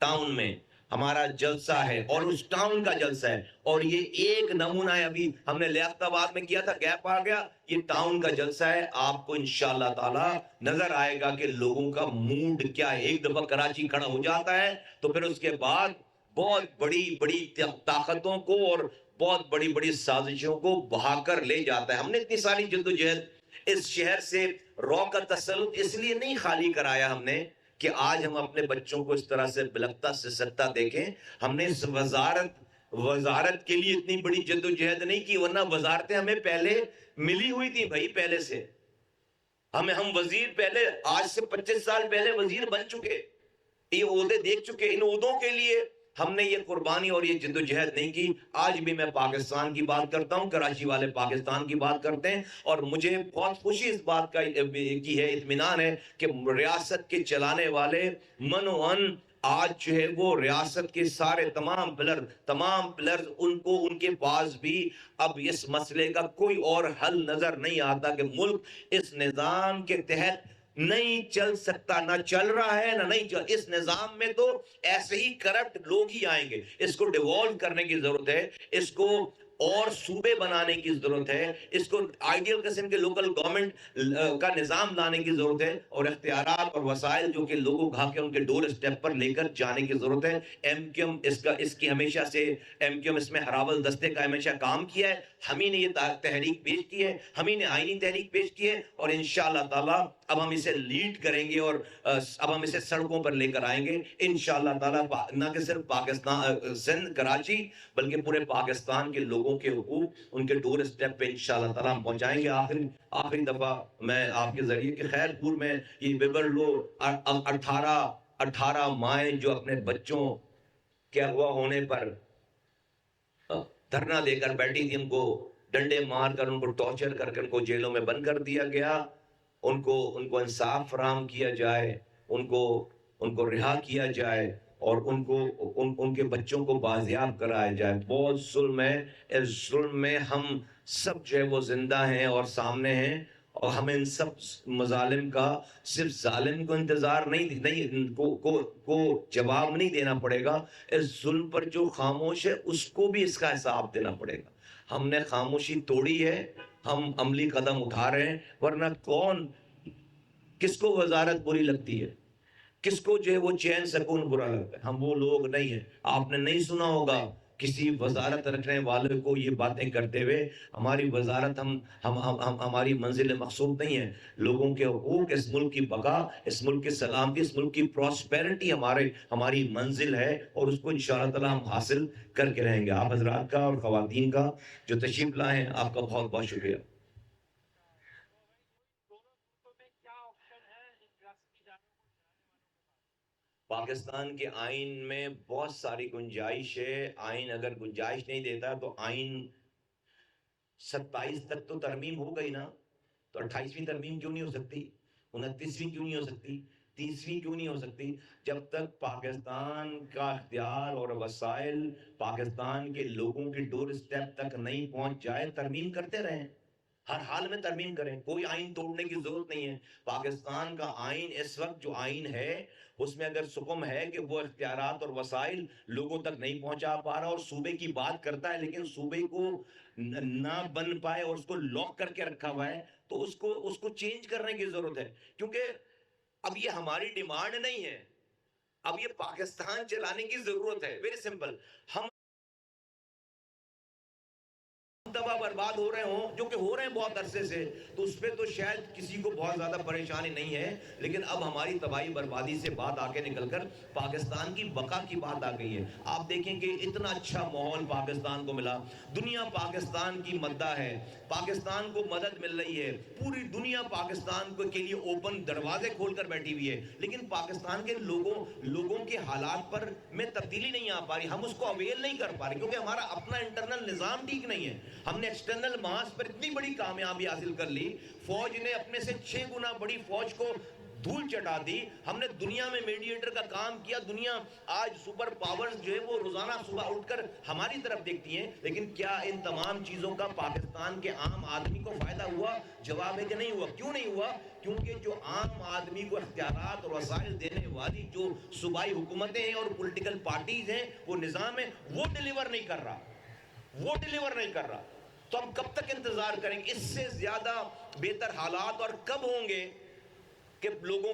ٹاؤن میں, ہمارا جلسہ ہے اور اس ٹاؤن کا جلسہ ہے. اور یہ ایک نمونہ ہے, ابھی ہم نے لیاقت آباد میں کیا تھا, گیپ آ گیا, یہ ٹاؤن کا جلسہ ہے. آپ کو انشاءاللہ تعالی نظر آئے گا کہ لوگوں کا موڈ کیا ہے. ایک دفعہ کراچی کھڑا ہو جاتا ہے تو پھر اس کے بعد بہت بڑی طاقتوں کو اور بہت بڑی سازشوں کو بہا کر لے جاتا ہے. ہم نے اتنی ساری جدوجہد اس شہر سے رو کا تسلط اس لیے نہیں خالی کرایا ہم نے کہ آج ہم اپنے بچوں کو اس طرح سے بلکتا سسکتا دیکھیں. ہم نے اس وزارت کے لیے اتنی بڑی جدوجہد نہیں کی, ورنہ وزارتیں ہمیں پہلے ملی ہوئی تھی بھائی. پہلے سے ہم وزیر پہلے, آج سے 25 سال پہلے وزیر بن چکے, یہ عہدے دیکھ چکے. ان عہدوں کے لیے ہم نے یہ قربانی اور یہ جدوجہد نہیں کی. آج بھی میں پاکستان کی بات کرتا ہوں, کراچی والے پاکستان کی بات کرتے ہیں, اور مجھے بہت خوشی اس بات کی ہے, اطمینان ہے کہ ریاست کے چلانے والے منوان آج جو ہے وہ ریاست کے سارے تمام پلر ان کے پاس بھی اب اس مسئلے کا کوئی اور حل نظر نہیں آتا کہ ملک اس نظام کے تحت نہیں چل سکتا. نہ چل رہا ہے, نہ نہیں چل. اس نظام میں تو ایسے ہی کرپٹ لوگ ہی آئیں گے. اس کو ڈیوالو کرنے کی ضرورت ہے, اس کو اور صوبے بنانے کی ضرورت ہے, اس کو آئیڈیل قسم کے لوکل گورنمنٹ کا نظام لانے کی ضرورت ہے, اور اختیارات اور وسائل جو کہ لوگوں کھا کے ان کے ڈور اسٹیپ پر لے کر جانے کی ضرورت ہے. MKM اس کی ہمیشہ سے MKM اس میں ہراول دستے کا ہمیشہ کام کیا ہے. ہم ہی نے یہ تحریک پیش کی ہے, ہم ہی نے آئینی تحریک پیش کی ہے, اور انشاءاللہ تعالی اب ہم اسے لیڈ کریں گے, اور اب ہم اسے سڑکوں پر لے کر آئیں گے انشاءاللہ تعالی. نہ کہ صرف پاکستان سندھ کراچی بلکہ پورے پاکستان کے لوگوں کے حقوق ان کے ڈور اسٹیپ پہ انشاءاللہ تعالی ہم پہنچائیں گے. آخری دفعہ میں آپ کے ذریعے کہ خیر پور میں یہ بیبر لو 18 مائیں جو اپنے بچوں کے اغوا ہونے پر دھرنا دے کر بیٹھی تھی, ان کو ڈنڈے مار کر, ان کو ٹارچر کر کے ان کو جیلوں میں بند کر دیا گیا. ان کو انصاف فراہم کیا جائے, ان کو رہا کیا جائے, اور ان کے بچوں کو بازیاب کرایا جائے. بہت ظلم ہے, اس ظلم میں ہم سب جو ہے وہ زندہ ہیں اور سامنے ہیں, اور ہمیں ان سب مظالم کا صرف ظالم کو انتظار نہیں کو جواب نہیں دینا پڑے گا. اس ظلم پر جو خاموش ہے اس کو بھی اس کا حساب دینا پڑے گا. ہم نے خاموشی توڑی ہے, ہم عملی قدم اٹھا رہے ہیں, ورنہ کس کو وزارت بری لگتی ہے, کس کو جو ہے وہ چین سکون برا لگتا ہے. ہم وہ لوگ نہیں ہیں. آپ نے نہیں سنا ہوگا کسی وزارت رکھنے والے کو یہ باتیں کرتے ہوئے. ہماری وزارت ہماری منزل مقصود نہیں ہے. لوگوں کے حقوق, اس ملک کی بقا, اس ملک کی سلامتی, اس ملک کی پراسپیرٹی ہماری منزل ہے, اور اس کو انشاءاللہ تعالی ہم حاصل کر کے رہیں گے. آپ حضرات کا اور خواتین کا جو تشریف لائے ہیں, آپ کا بہت بہت شکریہ. پاکستان کے آئین میں بہت ساری گنجائش ہے. آئین اگر گنجائش نہیں دیتا تو آئین 27 تک تو ترمیم ہو گئی نا, تو 28ویں ترمیم کیوں نہیں ہو سکتی, 29ویں کیوں نہیں ہو سکتی, 30ویں کیوں نہیں ہو سکتی. جب تک پاکستان کا اختیار اور وسائل پاکستان کے لوگوں کے ڈور اسٹیپ تک نہیں پہنچ جائے, ترمیم کرتے رہیں. ہر حال میں ترمیم کریں, کوئی آئین توڑنے کی ضرورت نہیں ہے. پاکستان کا آئین اس وقت جو آئین ہے اس میں اگر سکم ہے کہ وہ اختیارات اور وسائل لوگوں تک نہیں پہنچا پا رہا اور صوبے کی بات کرتا ہے لیکن صوبے کو نہ بن پائے اور اس کو لاک کر کے رکھا ہوا ہے, تو اس کو چینج کرنے کی ضرورت ہے. کیونکہ اب یہ ہماری ڈیمانڈ نہیں ہے, اب یہ پاکستان چلانے کی ضرورت ہے. Very simple. ہم تباہ برباد ہو رہے ہوں, جو کہ ہو رہے ہیں بہت عرصے سے, تو اس پہ تو شاید کسی کو بہت زیادہ پریشانی نہیں ہے, لیکن اب ہماری تباہی بربادی سے بات آگے نکل کر پاکستان کی بقا کی بات آ گئی ہے. آپ دیکھیں کہ اتنا اچھا ماحول پاکستان کو ملا, دنیا پاکستان کی مداح ہے, پاکستان کو مدد مل رہی ہے, پوری دنیا پاکستان کے لیے اوپن دروازے کھول کر بیٹھی ہوئی ہے, لیکن پاکستان کے لوگوں کے حالات پر میں تبدیلی نہیں آ پا رہی. ہم اس کو اویل نہیں کر پا رہے کیونکہ ہمارا اپنا انٹرنل نظام ٹھیک نہیں ہے. ہم نے ایکسٹرنل محاذ پر اتنی بڑی کامیابی حاصل کر لی, فوج نے اپنے سے 6 گنا بڑی فوج کو دھول چٹا دی, ہم نے دنیا میں میڈیٹر کا کام کیا. دنیا آج سپر پاورز جو ہے وہ روزانہ صبح اٹھ کر ہماری طرف دیکھتی ہیں, لیکن کیا ان تمام چیزوں کا پاکستان کے عام آدمی کو فائدہ ہوا؟ جواب ہے کہ نہیں ہوا. کیوں نہیں ہوا؟ کیونکہ جو عام آدمی کو اختیارات اور وسائل دینے والی جو صوبائی حکومتیں ہیں اور پولیٹیکل پارٹیز ہیں, وہ نظام ہے, وہ ڈیلیور نہیں کر رہا. تو ہم کب تک انتظار کریں گے؟ اس سے زیادہ بہتر حالات اور کب ہوں گے کہ لوگوں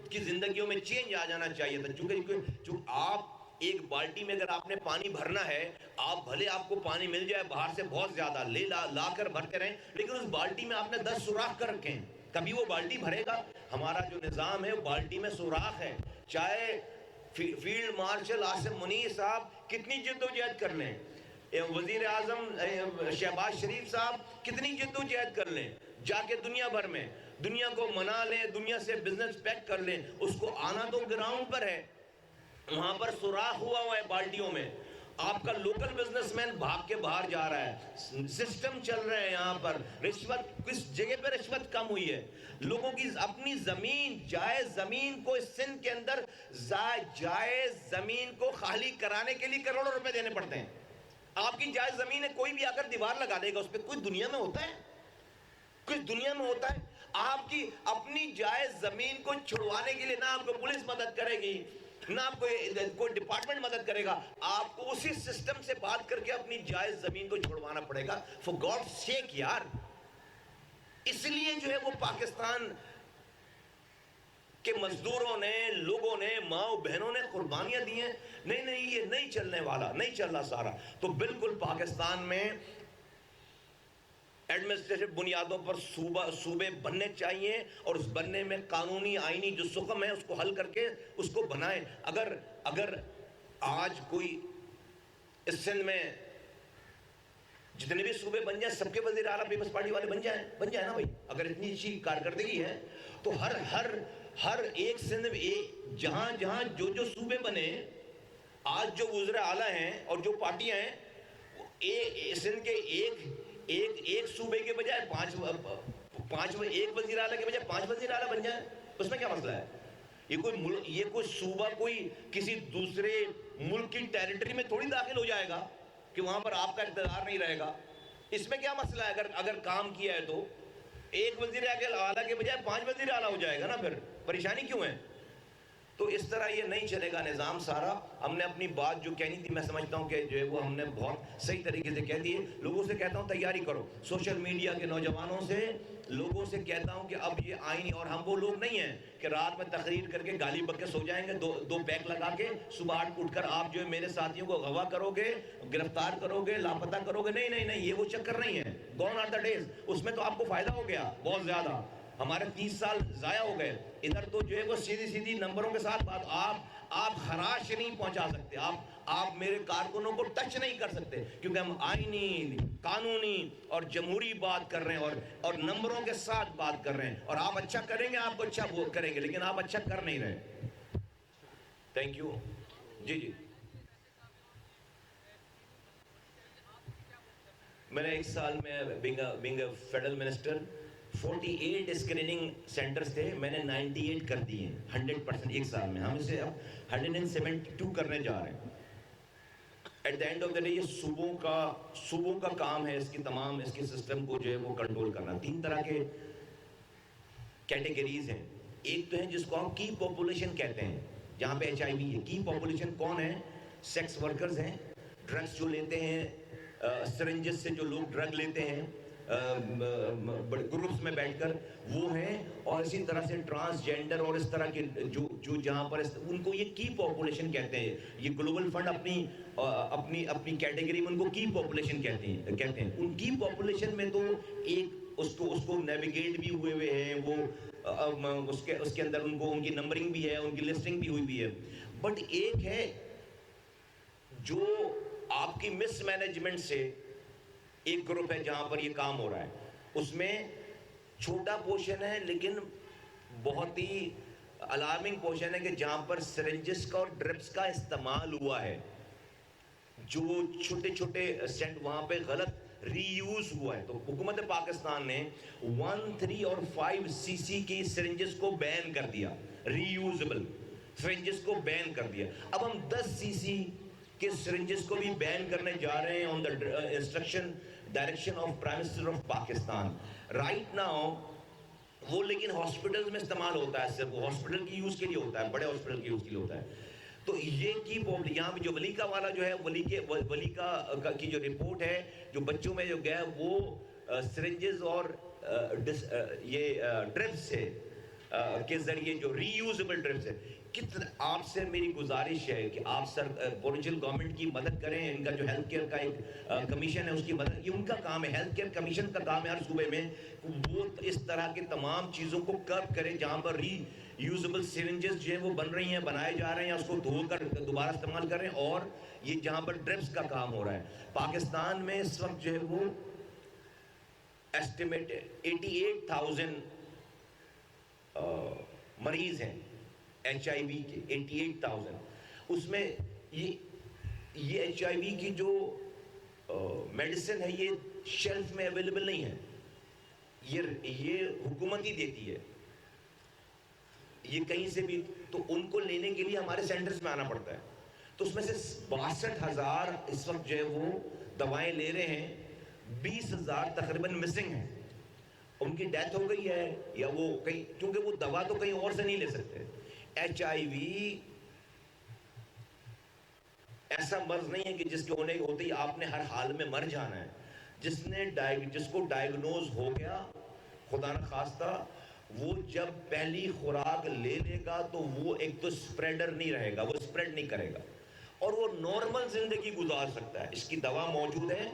کی زندگیوں میں چینج آ جانا چاہیے تھا. چونکہ آپ ایک بالٹی میں اگر آپ نے پانی بھرنا ہے, آپ بھلے آپ کو پانی مل جائے باہر سے بہت زیادہ, لا کر بھرتے رہیں, لیکن اس بالٹی میں آپ نے 10 سوراخ کر رکھے ہیں, کبھی وہ بالٹی بھرے گا؟ ہمارا جو نظام ہے بالٹی میں سوراخ ہے. چاہے فیلڈ مارشل آصم منیر صاحب کتنی جدوجہد کر لیں, وزیر اعظم شہباز شریف صاحب کتنی جدوجہد کر لیں, جا کے دنیا بھر میں دنیا کو منا لیں, دنیا سے بزنس پیک کر لیں, اس کو آنا تو گراؤنڈ پر ہے, وہاں پر سوراخ ہوا ہے بالٹیوں میں. آپ کا لوکل بزنس مین بھاگ کے باہر جا رہا ہے, سسٹم چل رہے ہیں یہاں پر. رشوت, کس جگہ پہ رشوت کم ہوئی ہے؟ لوگوں کی اپنی زمین, جائز زمین کو اس سندھ کے اندر جائز زمین کو خالی کرانے کے لیے کروڑوں روپے دینے پڑتے ہیں. آپ کی جائز زمین ہے, کوئی بھی آ کر دیوار لگا دے گا اس پہ. کوئی دنیا میں ہوتا ہے؟ آپ کی اپنی جائز زمین کو چھڑوانے کے لیے نہ آپ کو پولیس مدد کرے گی, نہ آپ کو کوئی ڈپارٹمنٹ مدد کرے گا, آپ کو اسی سسٹم سے بات کر کے اپنی جائز زمین کو چھڑوانا پڑے گا. فار گاڈ سیک یار, اس لیے جو ہے وہ پاکستان کہ مزدوروں نے, لوگوں نے, ماں بہنوں نے قربانیاں دی ہیں. نہیں یہ نہیں چلنے والا, نہیں چل رہا سارا. تو بالکل پاکستان میں ایڈمنسٹریٹو بنیادوں پر صوبے بننے چاہیے, اور اس بننے میں قانونی آئینی جو سقم ہے اس کو حل کر کے اس کو بنائیں. اگر آج کوئی اس سندھ میں جتنے بھی صوبے بن جائیں سب کے وزیر اعلیٰ پیپلز پارٹی والے بن جائیں نا بھائی, اگر اتنی اچھی کارکردگی ہے تو ہر ایک سندھ میں جہاں جو صوبے بنے, آج جو وزراء اعلیٰ ہیں اور جو پارٹیاں ہیں, سندھ کے ایک صوبے کے بجائے ایک وزیر اعلیٰ کے بجائے 5 وزیر اعلیٰ بن جائیں, اس میں کیا مسئلہ ہے؟ یہ کوئی صوبہ کوئی کسی دوسرے ملک کی ٹیریٹری میں تھوڑی داخل ہو جائے گا کہ وہاں پر آپ کا اقتدار نہیں رہے گا. اس میں کیا مسئلہ ہے؟ اگر کام کیا ہے تو ایک وزیر اعلیٰ کے بجائے 5 وزیر اعلیٰ ہو جائے گا نا, پھر پریشانی کیوں ہے؟ تو اس طرح یہ نہیں چلے گا نظام سارا. ہم نے اپنی بات جو کہنی تھی, میں سمجھتا ہوں کہ جو ہے وہ ہم نے بہت صحیح طریقے سے کہہ دیے. لوگوں سے کہتا ہوں تیاری کرو, سوشل میڈیا کے نوجوانوں سے, لوگوں سے کہتا ہوں کہ اب یہ آئین, اور ہم وہ لوگ نہیں ہیں کہ رات میں تقریر کر کے گالی بک کے سو جائیں گے, دو پیک لگا کے صبح اٹھ کر آپ جو ہے میرے ساتھیوں کو اغوا کرو گے, گرفتار کرو گے, لاپتہ کرو گے. نہیں, یہ وہ چکر نہیں ہے. Gone are the days. اس میں تو آپ کو فائدہ ہو گیا بہت زیادہ, ہمارے 30 سال ضائع ہو گئے. ادھر تو جو ہے وہ سیدھی نمبروں کے ساتھ بات, آپ خراش نہیں پہنچا سکتے, آپ میرے کارکنوں کو ٹچ نہیں کر سکتے, کیونکہ ہم آئینی, قانونی اور جمہوری بات کر رہے ہیں اور نمبروں کے ساتھ بات کر رہے ہیں. اور آپ اچھا کریں گے, آپ کو اچھا کریں گے, لیکن آپ اچھا کر نہیں رہے. Thank you. جی میں نے 1 سال میں being a federal minister 48 screening centres تھے, میں نے 98 کر دیے 100%. 1 سال میں ہم اسے اب 172 کرنے جا رہے ہیں. At the end of the day یہ صوبوں کا کام ہے اس کے سسٹم کو جو ہے وہ کنٹرول کرنا. 3 طرح کے کیٹیگریز ہیں. ایک تو ہے جس کو ہم کی پاپولیشن کہتے ہیں, جہاں پہ HIV ہے. کی پاپولیشن کون ہے؟ سیکس ورکرز ہیں, ڈرگس جو لیتے ہیں, سرنجز سے جو لوگ ڈرگ لیتے ہیں گروپس میں بیٹھ کر, وہ ہیں. اور اسی طرح سے ٹرانسجینڈر اور اس طرح کے جو جہاں پر ان کو یہ کی پاپولیشن کہتے ہیں. یہ گلوبل فنڈ اپنی کیٹیگری میں ان کو کی پاپولیشن کہتے ہیں. ان کی پاپولیشن میں تو ایک اس کو نیویگیٹ بھی ہوئے ہیں, وہ اس کے اندر ان کی نمبرنگ بھی ہے, ان کی لسٹنگ بھی ہوئی ہے. بٹ ایک ہے جو آپ کی مس مینجمنٹ سے ایک گروپ ہے جہاں پر یہ کام ہو رہا ہے. اس میں چھوٹا پورشن ہے لیکن بہت ہی الارمنگ پورشن ہے کہ جہاں پر سرنجز کا اور ڈرپس کا استعمال ہوا ہے, جو چھوٹے سینٹ وہاں پہ غلط ری یوز ہوا ہے. تو حکومت پاکستان نے 1, 3 اور 5 cc کی سرنجز کو بین کر دیا, ری یوزبل سرنجز کو بین کر دیا. اب ہم 10 cc کے سرنجز کو بھی بین کرنے جا رہے ہیں on the instruction direction of prime minister of Pakistan. Right now وہ لیکن ہاسپٹلز میں استعمال ہوتا ہے, صرف ہاسپٹل کی یوز کے لیے ہوتا ہے, بڑے ہاسپٹل کی یوز کے لیے ہوتا ہے. تو یہ کی یہاں پہ جو ولیکا والا جو ہے, ولیکا کی جو رپورٹ ہے جو بچوں میں جو گیا وہ سرنجز اور یہ ڈرپس سے کے ذریعے جو ری یوزبل ڈرپس ہے. آپ سے میری گزارش ہے کہ آپ پروونشل گورنمنٹ کی مدد کریں. ان کا جو ہیلتھ کیئر کا ایک کمیشن ہے اس کی مدد, یہ ان کا کام ہے, ہیلتھ کیئر کمیشن کا کام ہے ہر صوبے میں وہ اس طرح کے تمام چیزوں کو کرب کریں جہاں پر ری یوزبل سرنجز جو ہیں وہ بن رہی ہیں, بنائے جا رہے ہیں, اس کو دھو کر دوبارہ استعمال کر رہے ہیں. اور یہ جہاں پر ڈرپس کا کام ہو رہا ہے پاکستان میں اس وقت جو ہے وہ ایسٹیمیٹ 88,000 مریض ہیں HIV کے, 88,000. اس میں یہ HIV کی جو میڈیسن ہے یہ شیلف میں اویلیبل نہیں ہے, یہ حکومت ہی دیتی ہے, یہ کہیں سے بھی. تو ان کو لینے کے لیے ہمارے سینٹرز میں آنا پڑتا ہے. تو اس میں سے 62,000 اس وقت جو ہے وہ دوائیں لے رہے ہیں, 20,000 تقریباً مسنگ ہیں, ان کی ڈیتھ ہو گئی ہے یا وہ کہیں, کیونکہ وہ دوا تو کہیں اور سے نہیں لے سکتے. HIV ایسا مرض نہیں ہے کہ جس کے ہوتے ہی آپ نے ہر حال میں مر جانا ہے. جس کو ڈائیگنوز ہو گیا خدا نخواستہ, وہ جب پہلی خوراک لے لے گا تو وہ ایک تو اسپریڈر نہیں رہے گا, وہ اسپریڈ نہیں کرے گا اور وہ نارمل زندگی گزار سکتا ہے. اس کی دوا موجود ہے,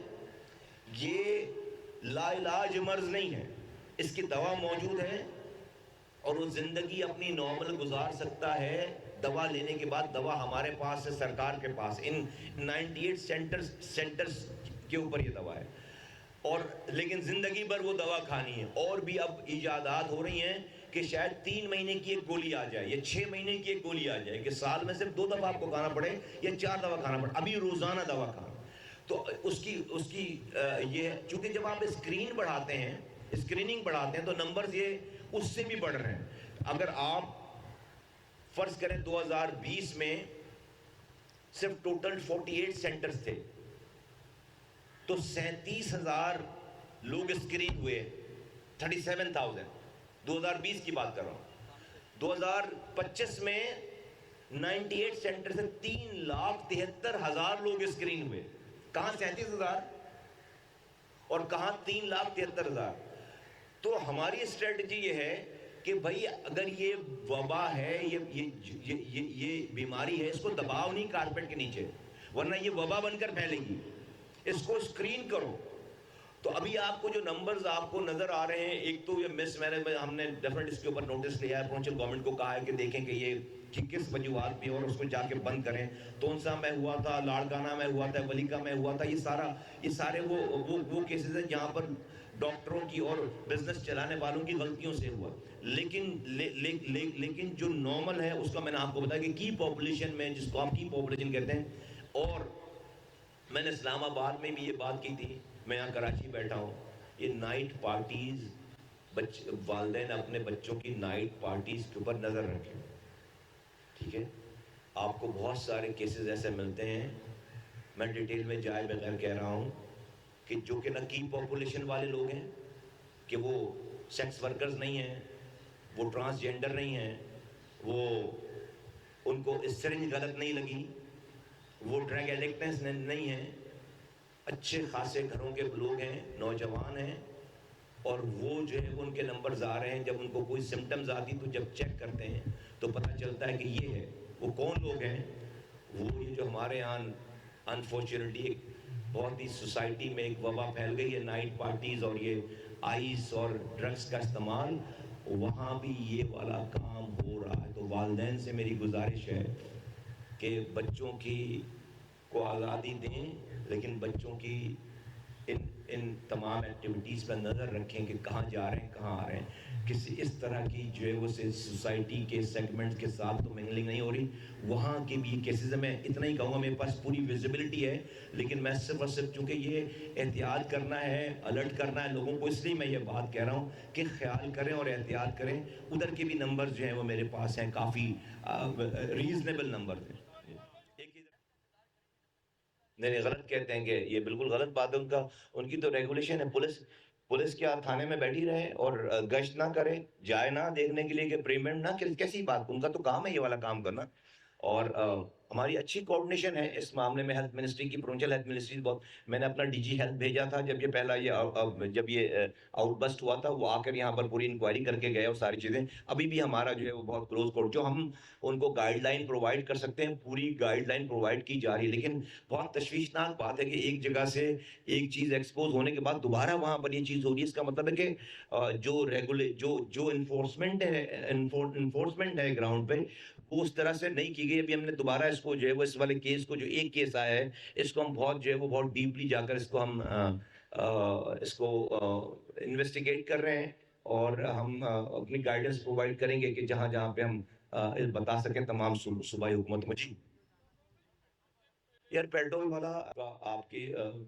یہ لا علاج مرض نہیں ہے, اس کی دوا موجود ہے اور وہ زندگی اپنی نارمل گزار سکتا ہے. دوا لینے کے بعد دوا ہمارے پاس ہے, سرکار کے پاس, ان 98 سینٹرز کے اوپر یہ دوا ہے. اور لیکن زندگی بھر وہ دوا کھانی ہے. اور بھی اب ایجادات ہو رہی ہیں کہ شاید 3 مہینے کی ایک گولی آ جائے یا 6 مہینے کی ایک گولی آ جائے کہ سال میں صرف 2 دفعہ آپ کو کھانا پڑے یا 4 دفعہ کھانا پڑے, ابھی روزانہ دوا کھانا. تو اس کی یہ چونکہ جب آپ اسکریننگ بڑھاتے ہیں تو نمبرز یہ اس سے بھی بڑھ رہے ہیں. اگر آپ فرض کریں 2020 میں صرف ٹوٹل 48 سینٹرز تھے تو 37,000 لوگ اسکرین ہوئے, 37,000, 2020 کی بات کر رہا ہوں. 2025 میں 98 سینٹر سے 3,73,000 لوگ اسکرین ہوئے. کہاں 37,000 اور کہاں 3,73,000. تو ہماری اسٹریٹجی یہ ہے کہ بھائی اگر یہ وبا ہے, یہ بیماری ہے, اس کو دباؤ نہیں کارپیٹ کے نیچے, ورنہ یہ وبا بن کر پھیلے گی. اس کو اسکرین کرو. تو ابھی آپ کو جو نمبرز آپ کو نظر آ رہے ہیں, ایک تو یہ مس مینجمنٹ, ہم نے ڈیفینیٹ اس کے اوپر نوٹس لیا ہے, پروونشل گورنمنٹ کو کہا ہے کہ دیکھیں کہ یہ کس وجوہات بھی اور اس کو جا کے بند کریں. تونسا میں ہوا تھا, لاڑکانہ میں ہوا تھا, ولیکا میں ہوا تھا, یہ سارے وہ کیسز ہیں جہاں پر ڈاکٹروں کی اور بزنس چلانے والوں کی غلطیوں سے ہوا. لیکن جو نارمل ہے اس کا میں نے آپ کو بتایا کہ کی پاپولیشن میں, جس کو آپ کی پاپولیشن کہتے ہیں. اور میں نے اسلام آباد میں بھی یہ بات کی تھی, میں یہاں کراچی بیٹھا ہوں, یہ نائٹ پارٹیز, والدین اپنے بچوں کی نائٹ پارٹیز کے اوپر نظر رکھیں. ٹھیک ہے, آپ کو بہت سارے کیسز ایسے ملتے ہیں میں ڈیٹیل میں جائے بغیر کہہ رہا ہوں کہ جو کہ نہ کی پاپولیشن والے لوگ ہیں، کہ وہ سیکس ورکرز نہیں ہیں، وہ ٹرانسجینڈر نہیں ہیں، وہ ان کو سرنج غلط نہیں لگی، وہ ڈرگ ایڈکٹنس نہیں ہیں، اچھے خاصے گھروں کے لوگ ہیں، نوجوان ہیں، اور وہ جو ہے ان کے نمبرز آ رہے ہیں. جب ان کو کوئی سمٹمز آتی تو جب چیک کرتے ہیں تو پتہ چلتا ہے کہ یہ ہے. وہ کون لوگ ہیں؟ وہ یہ جو ہمارے یہاں انفارچونیٹلی ایک بہت ہی سوسائٹی میں ایک وبا پھیل گئی ہے، نائٹ پارٹیز اور یہ آئس اور ڈرگس کا استعمال، وہاں بھی یہ والا کام ہو رہا ہے. تو والدین سے میری گزارش ہے کہ بچوں کو آزادی دیں، لیکن بچوں کی ان تمام ایکٹیویٹیز پر نظر رکھیں کہ کہاں جا رہے ہیں، کہاں آ رہے ہیں. کسی اس طرح کی جو ہے وہ سوسائٹی کے سیگمنٹ کے ساتھ تو منگلنگ نہیں ہو رہی. وہاں کے بھی کیسز میں اتنا ہی کہوں گا، میرے پاس پوری ویزیبلٹی ہے، لیکن میں صرف اور صرف چونکہ یہ احتیاط کرنا ہے، الرٹ کرنا ہے لوگوں کو، اس لیے میں یہ بات کہہ رہا ہوں کہ خیال کریں اور احتیاط کریں. ادھر کے بھی نمبر جو ہیں وہ میرے پاس ہیں، کافی ریزنیبل نمبر ہیں. نہیں غلط کہتے ہیں کہ یہ بالکل غلط بات ہے. ان کی تو ریگولیشن ہے. پولیس کیا تھانے میں بیٹھی رہے اور گشت نہ کرے، جائے نہ دیکھنے کے لیے کہ پیمنٹ نہ، کیسی بات؟ ان کا تو کام ہے یہ والا کام کرنا. اور ہماری اچھی کوارڈینیشن ہے اس معاملے میں. ہیلتھ منسٹری کی، پروونشل ہیلتھ منسٹری بہت، میں نے اپنا ڈی جی ہیلتھ بھیجا تھا جب یہ پہلا جب یہ آؤٹ بسٹ ہوا تھا، وہ آ کر یہاں پر پوری انکوائری کر کے گئے اور ساری چیزیں. ابھی بھی ہمارا جو ہے وہ بہت کلوز کوڈ، جو ہم ان کو گائیڈ لائن پرووائڈ کر سکتے ہیں پوری گائیڈ لائن پرووائڈ کی جا رہی ہے. لیکن بہت تشویشناک بات ہے کہ ایک جگہ سے ایک چیز ایکسپوز ہونے کے بعد دوبارہ وہاں پر یہ چیز ہو رہی ہے. اس کا مطلب ہے کہ جو انفورسمنٹ ہے گراؤنڈ پہ، وہ اس طرح سے نہیں کی گئی. ابھی ہم نے دوبارہ اس کو جو ہے وہ اس والے کیس کو، جو ایک کیس آیا ہے، اس کو ہم بہت جو ہے وہ بہت ڈیپلی جا کر اس کو ہم اس کو انویسٹیگیٹ کر رہے ہیں، اور ہم اپنی گائیڈنس پرووائڈ کریں گے کہ جہاں جہاں پہ ہم بتا سکیں تمام صوبائی حکومت میں. جی یار، پیٹرول والا آپ کی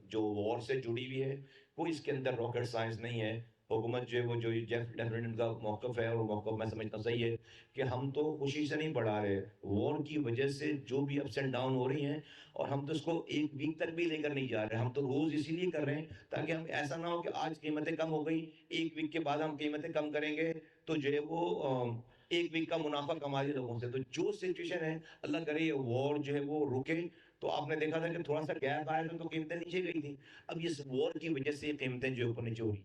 جو وار سے جڑی ہوئی ہے، کوئی اس کے اندر راکٹ سائنس نہیں ہے. حکومت جو ہے وہ جو ڈیفینیٹ کا موقف ہے، اور موقف میں سمجھتا صحیح ہے کہ ہم تو خوشی سے نہیں بڑھا رہے. وار کی وجہ سے جو بھی اپس اینڈ ڈاؤن ہو رہی ہیں، اور ہم تو اس کو ایک ویک تک بھی لے کر نہیں جا رہے. ہم تو روز اسی لیے کر رہے ہیں تاکہ ہم ایسا نہ ہو کہ آج قیمتیں کم ہو گئی، ایک ویک کے بعد ہم قیمتیں کم کریں گے تو جو ہے وہ ایک ویک کا منافع کما لے لوگوں سے. تو جو سچویشن ہے، اللہ کرے یہ وار جو ہے وہ رکے. تو آپ نے دیکھا تھا کہ تھوڑا سا گیپ آیا تھا تو قیمتیں نیچے گئی تھی. اب یہ وار کی وجہ سے قیمتیں جو اوپر نیچے ہو رہی.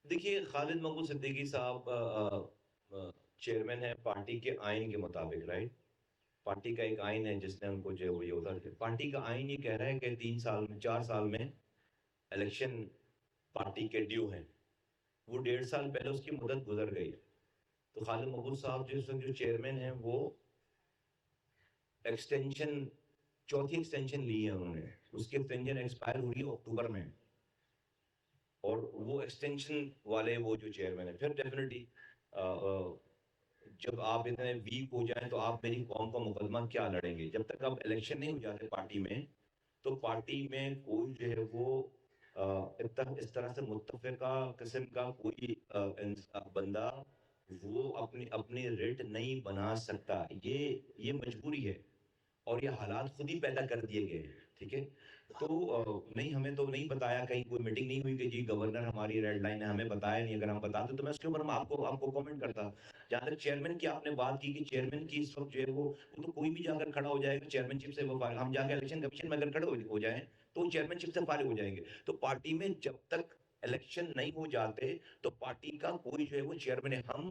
دیکھیے، خالد مقبول صدیقی صاحب چیئرمین ہے پارٹی کے آئین کے مطابق، رائٹ؟ پارٹی کا ایک آئین ہے جس نے ان کو جو ہے وہ یہ ہوتا ہے. پارٹی کا آئین یہ کہہ رہا ہے کہ 3 سال میں، 4 سال میں الیکشن پارٹی کے ڈیو ہیں. وہ 1.5 سال پہلے اس کی مدت گزر گئی. تو خالد مقبول صاحب جو چیئرمین ہیں، وہ ایکسٹینشن، چوتھی ایکسٹینشن لی ہے انہوں نے. اس کی ایکسٹینشن ایکسپائر ہو رہی ہے اکتوبر میں، اور وہ ایکسٹینشن والے وہ جو چیئرمین ہیں. پھر ڈیفینیٹلی جب آپ اتنے ویک ہو جائیں تو آپ میری قوم کا مقدمہ کیا لڑیں گے؟ جب تک آپ الیکشن نہیں ہو جاتے پارٹی میں، تو پارٹی میں کوئی جو ہے وہ اس طرح سے متفقہ قسم کا کوئی بندہ وہ اپنی ریٹ نہیں بنا سکتا. یہ مجبوری ہے، اور یہ حالات خود ہی پیدا کر دیے گئے ہیں. ٹھیک ہے؟ تو نہیں، ہمیں تو نہیں بتایا، کہیں کوئی میٹنگ نہیں ہوئی کہ جی گورنر ہماری ریڈ لائن ہے، ہمیں بتایا نہیں. اگر ہم بتاتے تو میں اس کے اوپر آپ کو کامنٹ کرتا. جہاں تک چیئرمین کی آپ نے بات کی کہ چیئرمین کی اس وقت جو ہے وہ تو کوئی بھی جا کر کھڑا ہو جائے گا چیئرمین شپ سے، وہ ہم جا کے الیکشن کمیشن میں اگر کھڑے ہو جائیں تو چیئرمین شپ سے فارغ ہو جائیں گے. تو پارٹی میں جب تک الیکشن نہیں ہو جاتے تو پارٹی کا کوئی جو ہے وہ چیئرمین ہے. ہم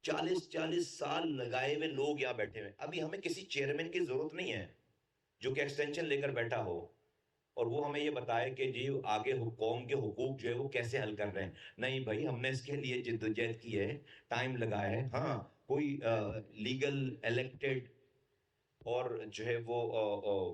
40 سال لگائے ہوئے لوگ یہاں بیٹھے ہوئے. ابھی ہمیں کسی چیئرمین کی ضرورت نہیں ہے جو کہ ایکسٹینشن لے کر بیٹھا ہو اور وہ ہمیں یہ بتائے کہ جی آگے قوم کے حقوق جو ہے وہ کیسے حل کر رہے ہیں. نہیں بھائی، ہم نے اس کے لیے جدوجہد کی ہے، ٹائم لگایا ہے. ہاں، کوئی لیگل الیکٹڈ اور جو ہے وہ